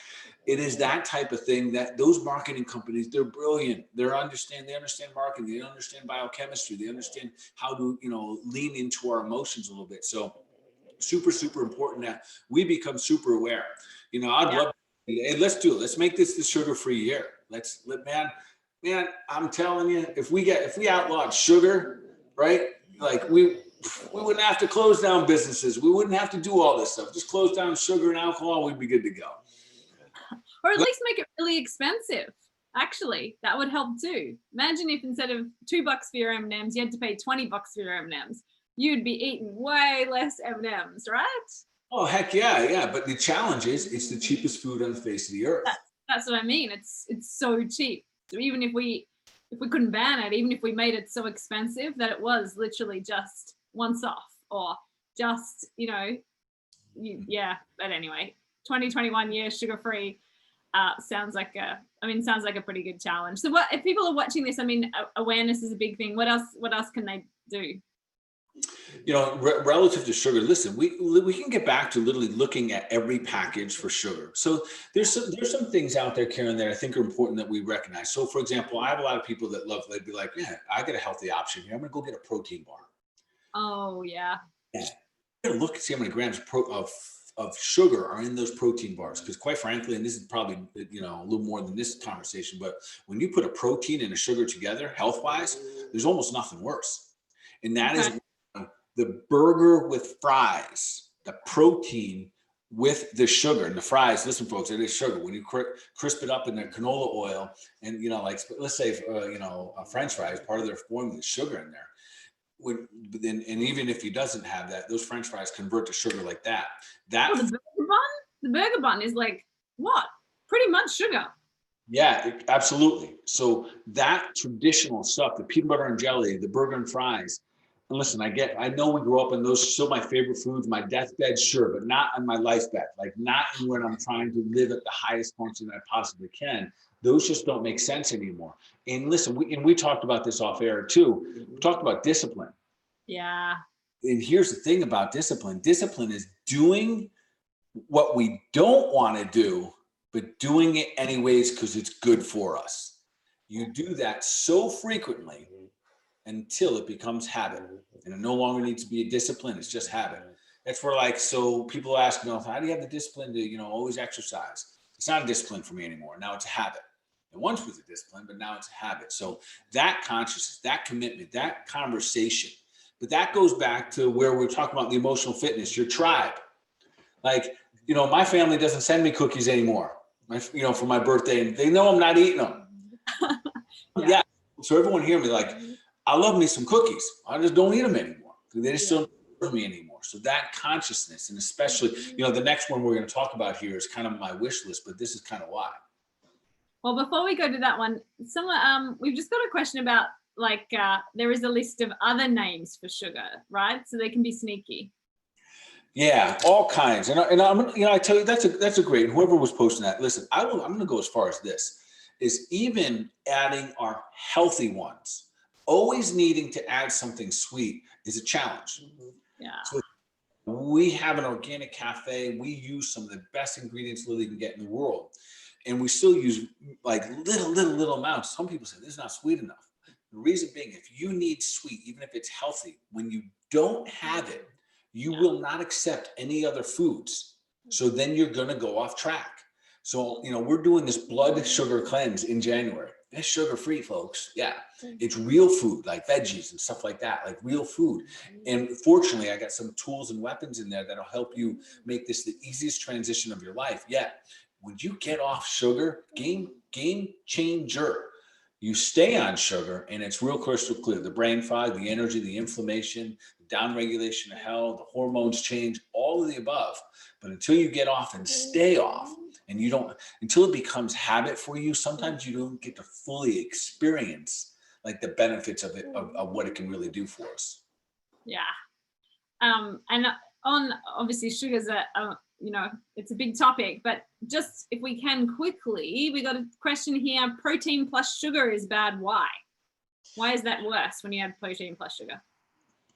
it is that type of thing that those marketing companies, they're brilliant. They understand marketing. They understand biochemistry. They understand how to, you know, lean into our emotions a little bit. So super, super important that we become super aware. You know, I'd love, hey, let's do it. Let's make this the sugar-free year. Man, I'm telling you, if we outlawed sugar, right? Like we wouldn't have to close down businesses. We wouldn't have to do all this stuff. Just close down sugar and alcohol. We'd be good to go. Or at least make it really expensive. Actually, that would help too. Imagine if instead of $2 for your M&Ms, you had to pay $20 for your M&Ms. You'd be eating way less M&Ms, right? Oh, heck yeah. But the challenge is it's the cheapest food on the face of the earth. That's what I mean. It's so cheap. So even if we couldn't ban it, even if we made it so expensive that it was literally just once off or just, you know, but anyway, 2021 year sugar-free sounds like a pretty good challenge. So what if people are watching this? I mean, awareness is a big thing. What else can they do? You know, relative to sugar, listen, we can get back to literally looking at every package for sugar. So there's some things out there, Karen, that I think are important that we recognize. So for example, I have a lot of people that they'd be like, yeah, I get a healthy option here. I'm gonna go get a protein bar. Oh yeah. Look and see how many grams of sugar are in those protein bars. Because quite frankly, and this is probably, you know, a little more than this conversation, but when you put a protein and a sugar together, health-wise, there's almost nothing worse. And that is the burger with fries, the protein with the sugar and the fries. Listen, folks, it is sugar. When you crisp it up in the canola oil, and you know, like let's say, you know, French fries, part of their formula is sugar in there. And even if he doesn't have that, those French fries convert to sugar like that. The burger bun is like what? Pretty much sugar. Yeah, absolutely. So that traditional stuff, the peanut butter and jelly, the burger and fries. And listen, I know we grew up and those are still my favorite foods, my deathbed, sure, but not on my life bed, like not when I'm trying to live at the highest function I possibly can. Those just don't make sense anymore. And listen, we talked about this off air too. We talked about discipline. Yeah. And here's the thing about discipline. Discipline is doing what we don't want to do, but doing it anyways because it's good for us. You do that so frequently until it becomes habit, and it no longer needs to be a discipline. It's just habit. That's where, like, so people ask me, how do you have the discipline to, you know, always exercise? It's not a discipline for me anymore. Now it's a habit. It once was a discipline, but now it's a habit. So that consciousness, that commitment, that conversation, but that goes back to where we're talking about the emotional fitness, your tribe. Like, you know, my family doesn't send me cookies anymore, you know, for my birthday, and they know I'm not eating them. Yeah. So everyone hear me, like, I love me some cookies. I just don't eat them anymore. They just don't serve me anymore. So that consciousness, and especially, you know, the next one we're going to talk about here is kind of my wish list, but this is kind of why. Well, before we go to that one, we've just got a question about, like, there is a list of other names for sugar, right? So they can be sneaky. Yeah, all kinds. And I'm, you know, I tell you, that's a great, and whoever was posting that, listen, I'm going to go as far as this, is even adding our healthy ones. Always needing to add something sweet is a challenge. Yeah. So we have an organic cafe. We use some of the best ingredients Lily can get in the world. And we still use like little amounts. Some people say this is not sweet enough. The reason being, if you need sweet, even if it's healthy, when you don't have it, you will not accept any other foods. So then you're going to go off track. So, you know, we're doing this blood sugar cleanse in January. It's sugar-free, folks. Yeah, it's real food, like veggies and stuff like that, like real food. And fortunately, I got some tools and weapons in there that'll help you make this the easiest transition of your life. Yeah, when you get off sugar, game changer. You stay on sugar, and it's real crystal clear. The brain fog, the energy, the inflammation, the downregulation of hell, the hormones change, all of the above. But until you get off and stay off, and you don't, until it becomes habit for you, sometimes you don't get to fully experience like the benefits of it, of what it can really do for us. Yeah. And on, obviously, sugar's you know, it's a big topic, but just if we can quickly, we got a question here. Protein plus sugar is bad. Why? Why is that worse when you add protein plus sugar?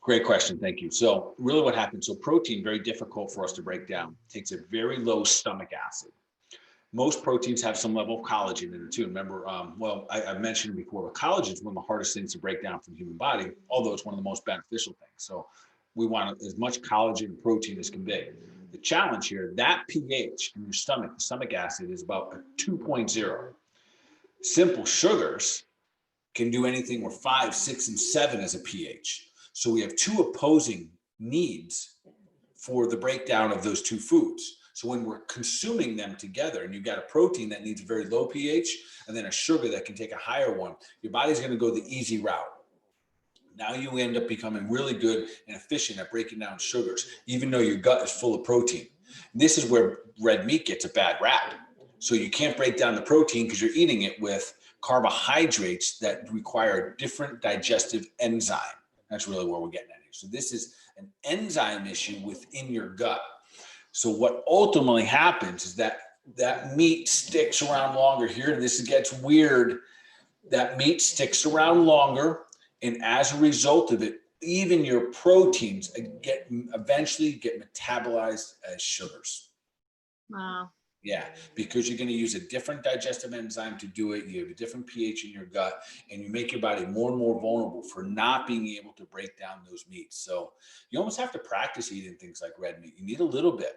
Great question. Thank you. So really what happens, so protein, very difficult for us to break down. It takes a very low stomach acid. Most proteins have some level of collagen in it too. Remember, I mentioned before, but collagen is one of the hardest things to break down from the human body, although it's one of the most beneficial things. So we want as much collagen and protein as can be. The challenge here, that pH in your stomach, the stomach acid is about a 2.0. Simple sugars can do anything where 5, 6, and 7 as a pH. So we have two opposing needs for the breakdown of those two foods. So when we're consuming them together, and you've got a protein that needs a very low pH, and then a sugar that can take a higher one, your body's going to go the easy route. Now you end up becoming really good and efficient at breaking down sugars, even though your gut is full of protein. And this is where red meat gets a bad rap. So you can't break down the protein because you're eating it with carbohydrates that require a different digestive enzyme. That's really where we're getting at here. So this is an enzyme issue within your gut. So what ultimately happens is that that meat sticks around longer here. This gets weird. That meat sticks around longer. And as a result of it, even your proteins eventually get metabolized as sugars. Wow. Yeah, because you're going to use a different digestive enzyme to do it. You have a different pH in your gut, and you make your body more and more vulnerable for not being able to break down those meats. So you almost have to practice eating things like red meat. You need a little bit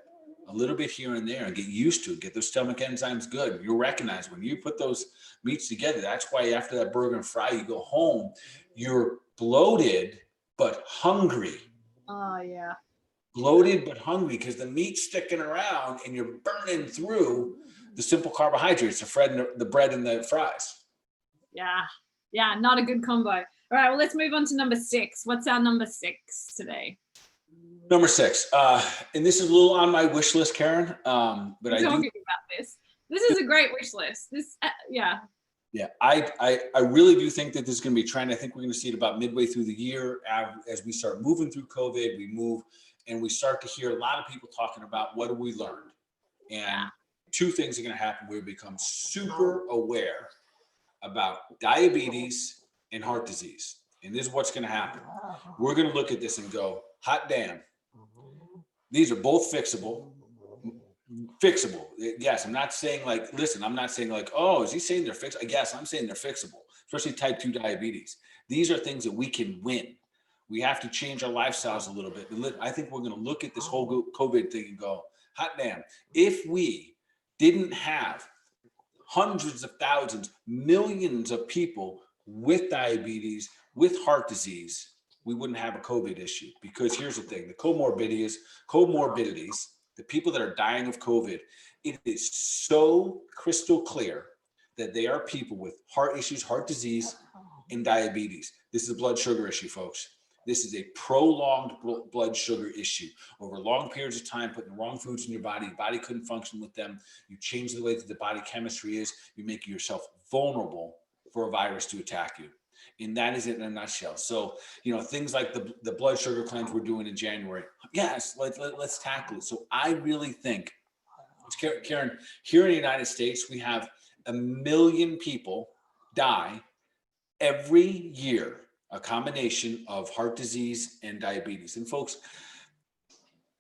here and there, and get used to it. Get those stomach enzymes good. You'll recognize when you put those meats together. That's why after that burger and fry, you go home, you're bloated but hungry. Oh, yeah. Bloated but hungry because the meat's sticking around and you're burning through the simple carbohydrates, the bread and the fries. Yeah, not a good combo. All right, well, let's move on to number 6. What's our number 6 today? Number 6, and this is a little on my wish list, Karen. But I'm talking about this. This is a great wish list. Yeah, I really do think that this is going to be a trend. I think we're going to see it about midway through the year as we start moving through COVID. We move and we start to hear a lot of people talking about what have we learned. And two things are going to happen. We become super aware about diabetes and heart disease. And this is what's going to happen. We're going to look at this and go, hot damn. These are both fixable. Yes, I'm not saying I'm not saying oh, is he saying they're fixable? Yes, I'm saying they're fixable, especially type 2 diabetes. These are things that we can win. We have to change our lifestyles a little bit. I think we're going to look at this whole COVID thing and go, hot damn, if we didn't have hundreds of thousands, millions of people with diabetes, with heart disease, we wouldn't have a COVID issue. Because here's the thing, the comorbidities, the people that are dying of COVID, it is so crystal clear that they are people with heart issues, heart disease, and diabetes. This is a blood sugar issue, folks. This is a prolonged blood sugar issue. Over long periods of time, putting the wrong foods in your body couldn't function with them. You change the way that the body chemistry is. You make yourself vulnerable for a virus to attack you. And that is it in a nutshell. So, things like the blood sugar cleanse we're doing in January. Yes, let's tackle it. So I really think, Karen, here in the United States, we have 1 million people die every year, a combination of heart disease and diabetes. And folks,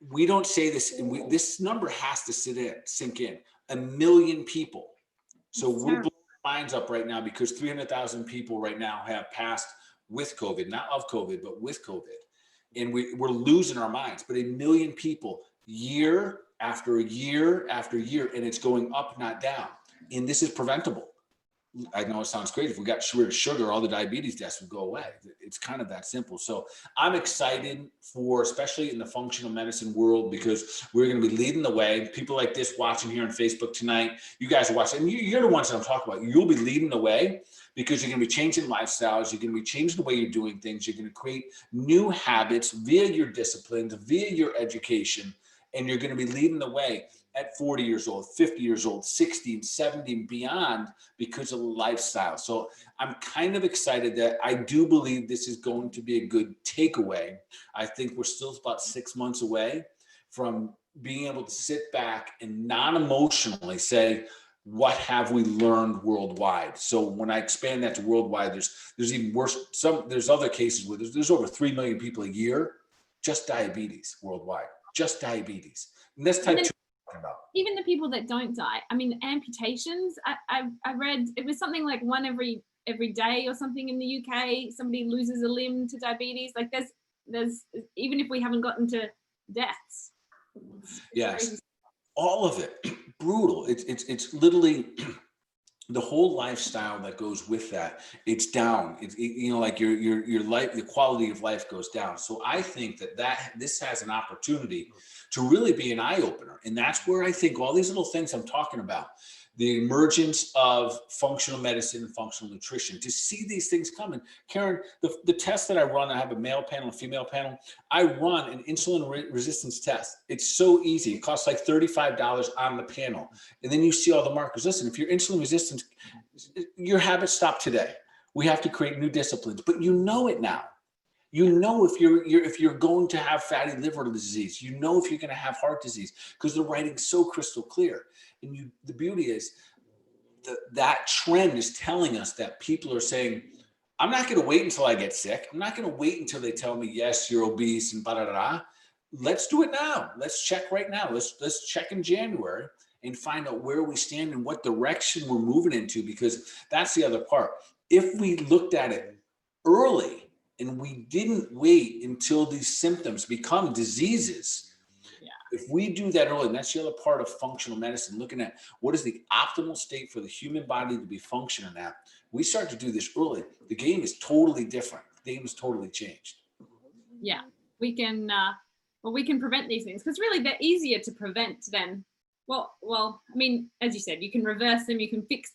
we don't say this, and this number has to sink in. 1 million people. So we're blowing our minds up right now because 300,000 people right now have passed with COVID, not of COVID, but with COVID. And we're losing our minds. But 1 million people, year after year after year, and it's going up, not down. And this is preventable. I know it sounds crazy. If we got rid of sugar, all the diabetes deaths would go away. It's kind of that simple. So I'm excited for, especially in the functional medicine world, because we're going to be leading the way. People like this watching here on Facebook tonight, you guys are watching, and you're the ones that I'm talking about. You'll be leading the way because you're going to be changing lifestyles. You're going to be changing the way you're doing things. You're going to create new habits via your disciplines, via your education, and you're going to be leading the way at 40 years old, 50 years old, 60 and 70 and beyond because of the lifestyle. So I'm kind of excited that I do believe this is going to be a good takeaway. I think we're still about 6 months away from being able to sit back and non-emotionally say, what have we learned worldwide? So when I expand that to worldwide, there's even worse. There's other cases where there's over 3 million people a year, just diabetes worldwide, just diabetes. And that's type 2 about. Even the people that don't die. I mean, amputations, I read it was something like one every day or something in the UK, somebody loses a limb to diabetes. Like there's even if we haven't gotten to deaths. Yes. Crazy. All of it, brutal. It's literally the whole lifestyle that goes with that. It's down. Like your life, the quality of life goes down. So I think that this has an opportunity to really be an eye opener, and that's where I think all these little things I'm talking about, the emergence of functional medicine and functional nutrition, to see these things coming. Karen, the test that I run, I have a male panel, a female panel. I run an insulin resistance test. It's so easy. It costs like $35 on the panel. And then you see all the markers. Listen, if you're insulin resistant, your habits stop today. We have to create new disciplines, but you know it now. You know if you're going to have fatty liver disease, you know if you're going to have heart disease, because the writing's so crystal clear. And the beauty is that trend is telling us that people are saying, I'm not going to wait until I get sick. I'm not going to wait until they tell me, yes, you're obese and blah. Let's do it now. Let's check right now. Let's check in January and find out where we stand and what direction we're moving into, because that's the other part. If we looked at it early and we didn't wait until these symptoms become diseases, if we do that early, and that's the other part of functional medicine, looking at what is the optimal state for the human body to be functioning at, we start to do this early, the game is totally different. The game is totally changed. Yeah, we can prevent these things, because really they're easier to prevent than, well, I mean, as you said, you can reverse them,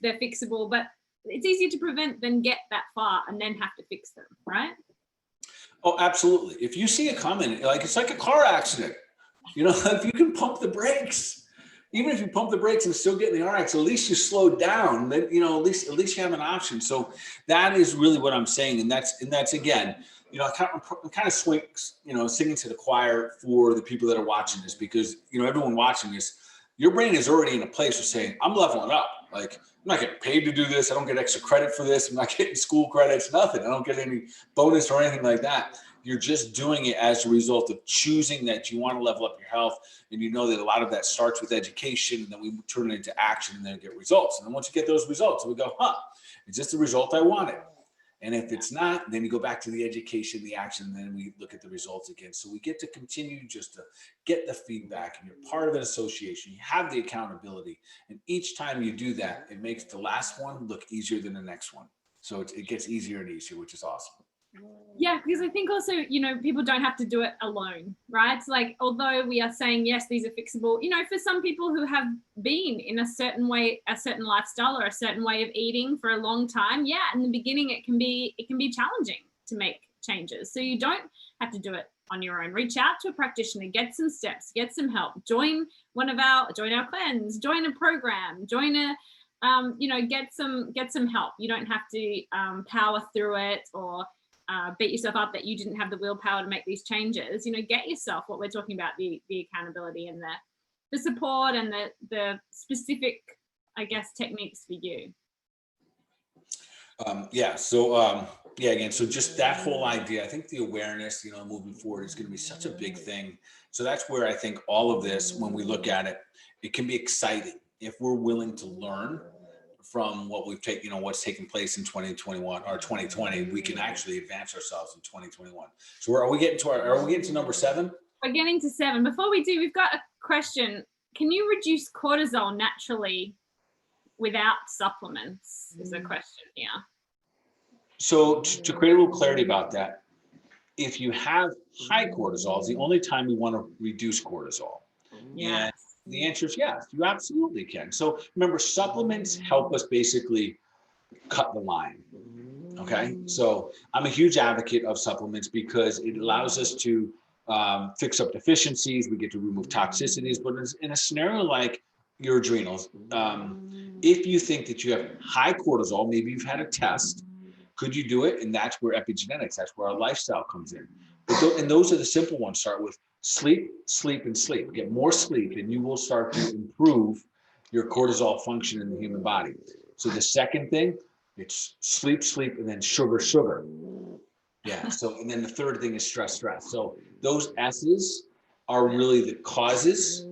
they're fixable, but it's easier to prevent than get that far and then have to fix them, right? Oh, absolutely. If you see a comment, like it's like a car accident, if you can pump the brakes, even if you pump the brakes and still get in the RX, at least you slow down. Then at least you have an option. So that is really what I'm saying, and that's again, I kind of singing to the choir for the people that are watching this, because everyone watching this, your brain is already in a place of saying, I'm leveling up. Like, I'm not getting paid to do this. I don't get extra credit for this. I'm not getting school credits, nothing. I don't get any bonus or anything like that. You're just doing it as a result of choosing that you want to level up your health. And you know that a lot of that starts with education, and then we turn it into action and then get results. And then once you get those results, we go, is this the result I wanted? And if it's not, then you go back to the education, the action, and then we look at the results again. So we get to continue just to get the feedback, and you're part of an association. You have the accountability. And each time you do that, it makes the last one look easier than the next one. So it gets easier and easier, which is awesome. Yeah, because I think also, people don't have to do it alone, right? It's like, although we are saying, yes, these are fixable, for some people who have been in a certain way, a certain lifestyle or a certain way of eating for a long time, yeah, in the beginning, it can be challenging to make changes. So you don't have to do it on your own. Reach out to a practitioner, get some steps, get some help, join our cleanse, join a program, get some help. You don't have to power through it or beat yourself up that you didn't have the willpower to make these changes. Get yourself what we're talking about, the accountability and the support and the specific, I guess, techniques for you. Again, so just that whole idea, I think the awareness, moving forward is going to be such a big thing. So that's where I think all of this, when we look at it, it can be exciting if we're willing to learn from what we've taken, what's taken place in 2021 or 2020, we can actually advance ourselves in 2021. So are we getting to number 7? We're getting to 7. Before we do, we've got a question. Can you reduce cortisol naturally without supplements? Is a question here. So to create a little clarity about that, if you have high cortisol, it's the only time we want to reduce cortisol. Yeah. And the answer is yes, you absolutely can. So remember, supplements help us basically cut the line. Okay. So I'm a huge advocate of supplements because it allows us to fix up deficiencies. We get to remove toxicities. But in a scenario like your adrenals, if you think that you have high cortisol, maybe you've had a test, could you do it? And that's where epigenetics, that's where our lifestyle comes in. And those are the simple ones. Start with Sleep, sleep, and sleep. Get more sleep, and you will start to improve your cortisol function in the human body. So the second thing, it's sleep, sleep, and then sugar, sugar. Yeah. So, and then the third thing is stress, stress. So those S's are really the causes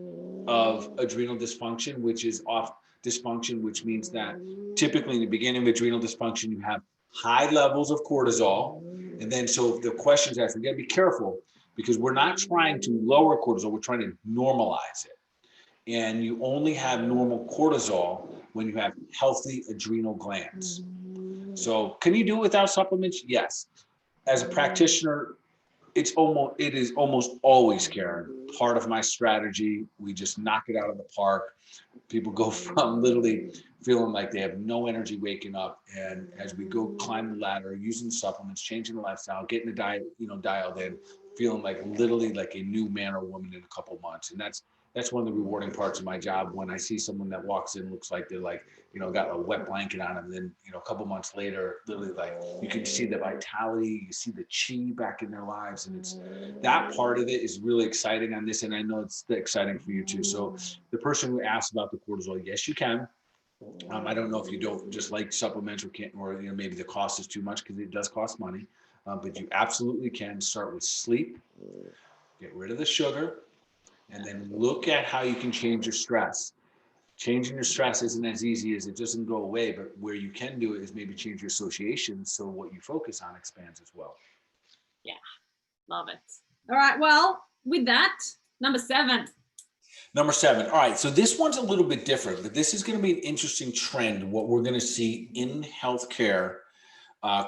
of adrenal dysfunction, which is off dysfunction, which means that typically in the beginning of adrenal dysfunction, you have high levels of cortisol. And then, so the question is asked, you gotta be careful because we're not trying to lower cortisol, we're trying to normalize it. And you only have normal cortisol when you have healthy adrenal glands. So can you do it without supplements? Yes. As a practitioner, it is almost always, Karen, part of my strategy. We just knock it out of the park. People go from literally feeling like they have no energy waking up, and as we go climb the ladder, using supplements, changing the lifestyle, getting the diet, dialed in, feeling like literally like a new man or woman in a couple months. And that's one of the rewarding parts of my job, when I see someone that walks in, looks like they're like, got a wet blanket on them. And then, a couple months later, literally like you can see the vitality, you see the chi back in their lives. And it's that part of it is really exciting on this. And I know it's exciting for you too. So the person who asked about the cortisol, yes, you can. I don't know if you don't just like supplements or can't, or maybe the cost is too much, because it does cost money. But you absolutely can start with sleep, get rid of the sugar, and then look at how you can change your stress. Changing your stress isn't as easy as it doesn't go away, but where you can do it is maybe change your associations so what you focus on expands as well. Yeah, love it. All right, well, with that, number 7. Number 7. All right, so this one's a little bit different, but this is going to be an interesting trend, what we're going to see in healthcare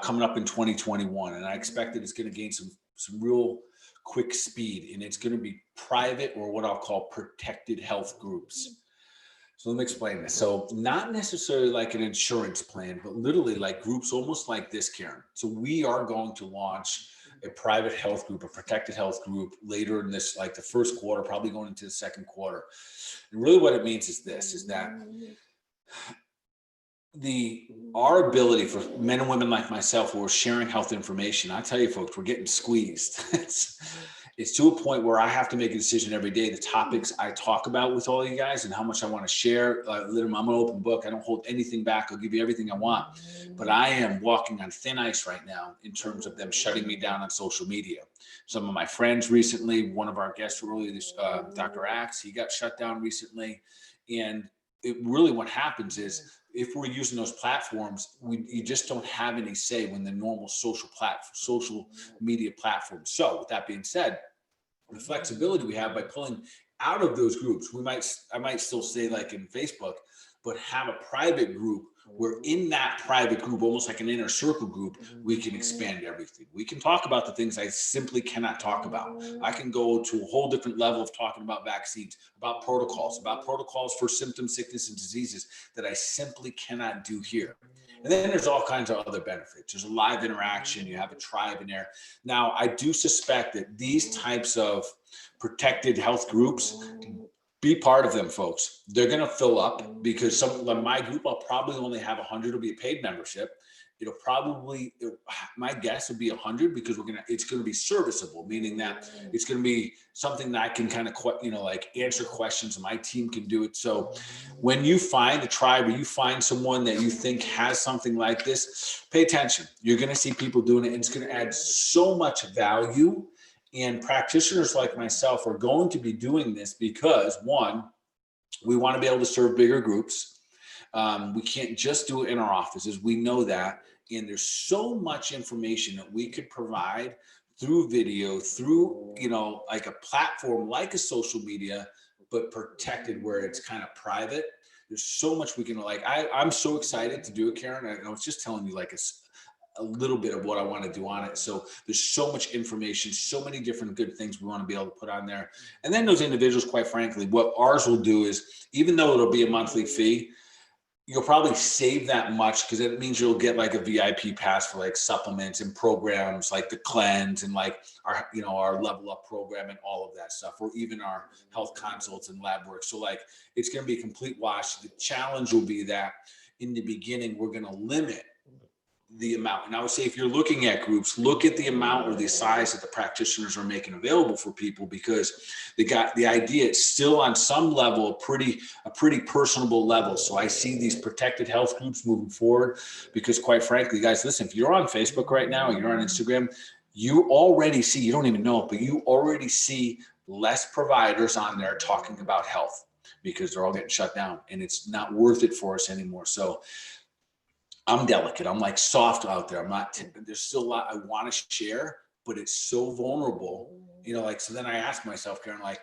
coming up in 2021. And I expect that it's going to gain some real quick speed, and it's going to be private, or what I'll call protected health groups. So let me explain this. So not necessarily like an insurance plan, but literally like groups almost like this, Karen. So we are going to launch a private health group, a protected health group later in this, like the first quarter, probably going into the second quarter. And really what it means is this, is that our ability for men and women like myself who are sharing health information, I tell you folks, we're getting squeezed. It's to a point where I have to make a decision every day, the topics I talk about with all you guys and how much I want to share. Literally, I'm an open book. I don't hold anything back. I'll give you everything I want. But I am walking on thin ice right now in terms of them shutting me down on social media. Some of my friends recently, one of our guests earlier, Dr. Axe, he got shut down recently. And it really, what happens is, if we're using those platforms, you just don't have any say when the normal social media platforms. So with that being said, the flexibility we have by pulling out of those groups, I might still say like in Facebook, but have a private group where in that private group, almost like an inner circle group, we can expand everything. We can talk about the things I simply cannot talk about. I can go to a whole different level of talking about vaccines, about protocols for symptoms, sickness, and diseases that I simply cannot do here. And then there's all kinds of other benefits. There's a live interaction. You have a tribe in there. Now, I do suspect that these types of protected health groups, be part of them, folks. They're going to fill up, because my group, I'll probably only have 100. It'll be a paid membership. My guess would be 100, because it's going to be serviceable, meaning that it's going to be something that I can kind of, like answer questions, and my team can do it. So when you find a tribe, or you find someone that you think has something like this, pay attention. You're going to see people doing it, and it's going to add so much value. And practitioners like myself are going to be doing this because, one, we want to be able to serve bigger groups. We can't just do it in our offices. We know that. And there's so much information that we could provide through video, through, like a platform, like a social media, but protected where it's kind of private. There's so much we can, I'm so excited to do it, Karen. I was just telling you like a little bit of what I want to do on it. So there's so much information, so many different good things we want to be able to put on there. And then those individuals, quite frankly, what ours will do is, even though it'll be a monthly fee, you'll probably save that much, because it means you'll get like a VIP pass for like supplements and programs like the cleanse and like our level up program and all of that stuff, or even our health consults and lab work. So like, it's going to be a complete wash. The challenge will be that in the beginning, we're going to limit the amount. And I would say, if you're looking at groups, look at the amount or the size that the practitioners are making available for people, because they got the idea. It's still on some level, a pretty personable level. So I see these protected health groups moving forward, because quite frankly, guys, listen, if you're on Facebook right now, and you're on Instagram, you already see, you don't even know it, but you already see less providers on there talking about health, because they're all getting shut down, and it's not worth it for us anymore. So I'm delicate. I'm like soft out there. I'm not, there's still a lot I want to share, but it's so vulnerable, like, so then I ask myself, Karen, like,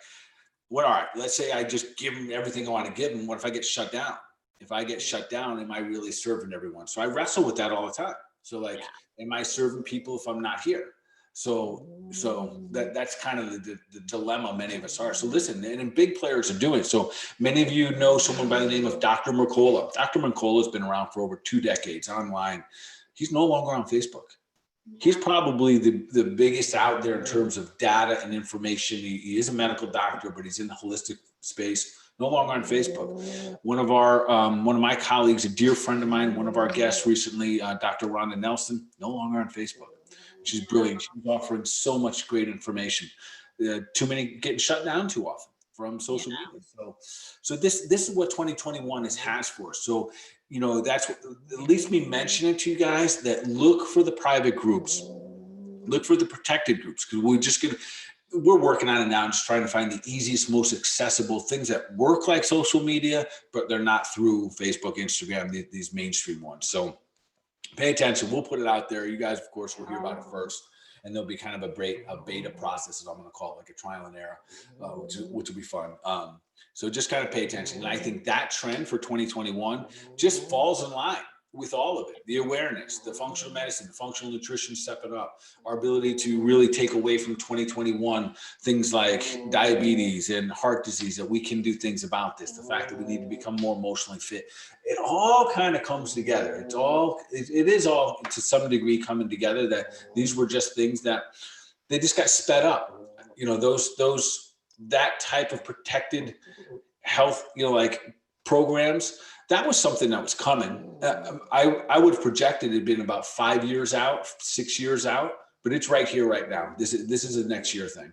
all right, let's say I just give them everything I want to give them. What if I get shut down? If I get shut down, am I really serving everyone? So I wrestle with that all the time. So like, am I serving people if I'm not here? So that's kind of the dilemma many of us are. So listen, and big players are doing it. So many of you know someone by the name of Dr. Mercola. Dr. Mercola has been around for over 2 decades online. He's no longer on Facebook. He's probably the biggest out there in terms of data and information. He is a medical doctor, but he's in the holistic space. No longer on Facebook. One of my colleagues, a dear friend of mine, one of our guests recently, Dr. Rhonda Nelson, no longer on Facebook. She's brilliant. She's offering so much great information. Too many getting shut down too often from social media. So this is what 2021 has for us. So, that's what, at least me mention it to you guys, that look for the private groups, look for the protected groups, because we're working on it now, just trying to find the easiest, most accessible things that work like social media, but they're not through Facebook, Instagram, these mainstream ones. So pay attention. We'll put it out there. You guys, of course, will hear about it first, and there'll be kind of a beta process, as I'm going to call it, like a trial and error, which will be fun. So just kind of pay attention. And I think that trend for 2021 just falls in line with all of it. The awareness, the functional medicine, the functional nutrition stepping up, our ability to really take away from 2021 things like diabetes and heart disease, that we can do things about this, the fact that we need to become more emotionally fit. It all kind of comes together. It is all to some degree coming together, that these were just things that they just got sped up. That type of protected health, like programs, that was something that was coming. I would have projected it had been about 5 years out, 6 years out, but it's right here, right now. This is a next year thing.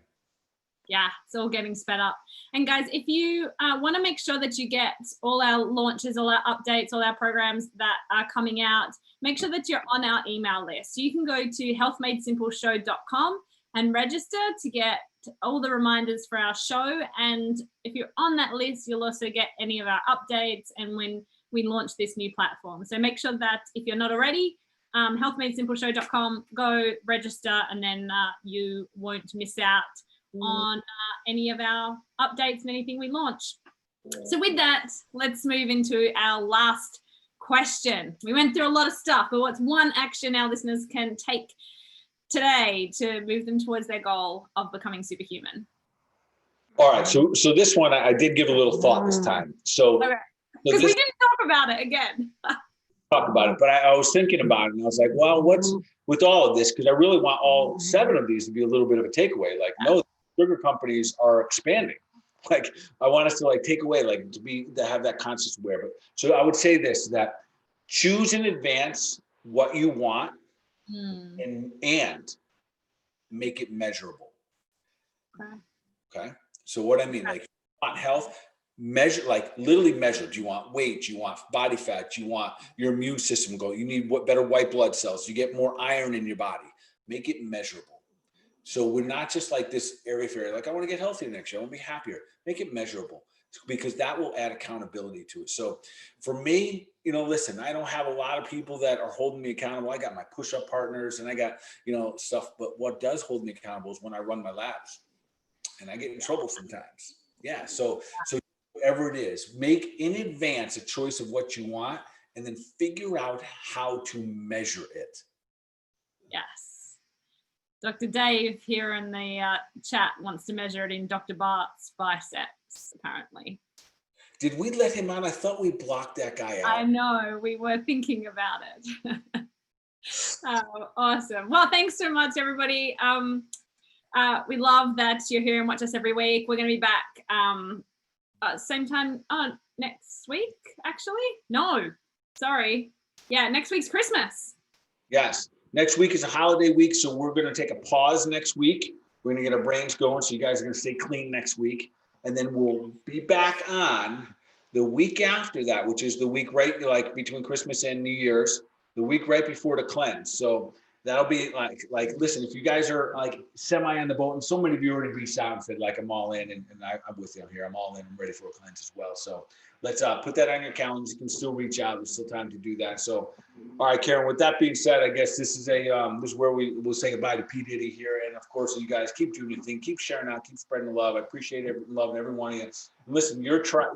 Yeah, it's all getting sped up. And guys, if you want to make sure that you get all our launches, all our updates, all our programs that are coming out, make sure that you're on our email list. So you can go to healthmadesimpleshow.com and register to get all the reminders for our show. And if you're on that list, you'll also get any of our updates and when we launch this new platform. So make sure that if you're not already, healthmadesimpleshow.com, go register, and then you won't miss out on any of our updates and anything we launch. So with that, let's move into our last question. We went through a lot of stuff, but what's one action our listeners can take today to move them towards their goal of becoming superhuman? All right, so this one I did give a little thought this time. So because we didn't talk about it again. Talk about it, but I was thinking about it, and I was like, well, what's with all of this? Because I really want all 7 of these to be a little bit of a takeaway. Like, no, sugar companies are expanding. Like, I want us to take away, to have that conscious aware. But so I would say this, that choose in advance what you want and make it measurable. Okay. So what I mean, you want health, measure, literally measure. Do you want weight? Do you want body fat? Do you want your immune system go? You need better white blood cells. You get more iron in your body. Make it measurable. So we're not just this airy fairy, I want to get healthier next year. I want to be happier. Make it measurable, because that will add accountability to it. So for me, listen, I don't have a lot of people that are holding me accountable. I got my push-up partners and I got, stuff, but what does hold me accountable is when I run my labs, and I get in trouble sometimes. Yeah. So whatever it is, make in advance a choice of what you want, and then figure out how to measure it. Yes. Dr. Dave here in the chat wants to measure it in Dr. Bart's biceps, apparently. Did we let him on? I thought we blocked that guy out. I know, we were thinking about it. Oh, awesome. Well, thanks so much, everybody. We love that you're here and watch us every week. We're going to be back same time next week, actually. No, sorry. Yeah, next week's Christmas. Yes. Next week is a holiday week, so we're going to take a pause next week. We're going to get our brains going, so you guys are going to stay clean next week. And then we'll be back on the week after that, which is the week right like between Christmas and New Year's, the week right before the cleanse. So that'll be like listen, if you guys are like semi on the boat, and so many of you already reached out and said like I'm all in, and I'm with you here. I'm all in. I'm ready for a cleanse as well. So let's put that on your calendars. You can still reach out. There's still time to do that. So all right, Karen, with that being said, I guess this is where we will say goodbye to P. Diddy here. And of course, you guys keep doing your thing, keep sharing out, keep spreading the love. I appreciate loving every one of you. And listen,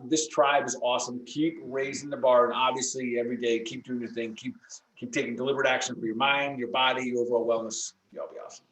this tribe is awesome. Keep raising the bar, and obviously every day, keep doing your thing. Keep taking deliberate action for your mind, your body, your overall wellness. Y'all be awesome.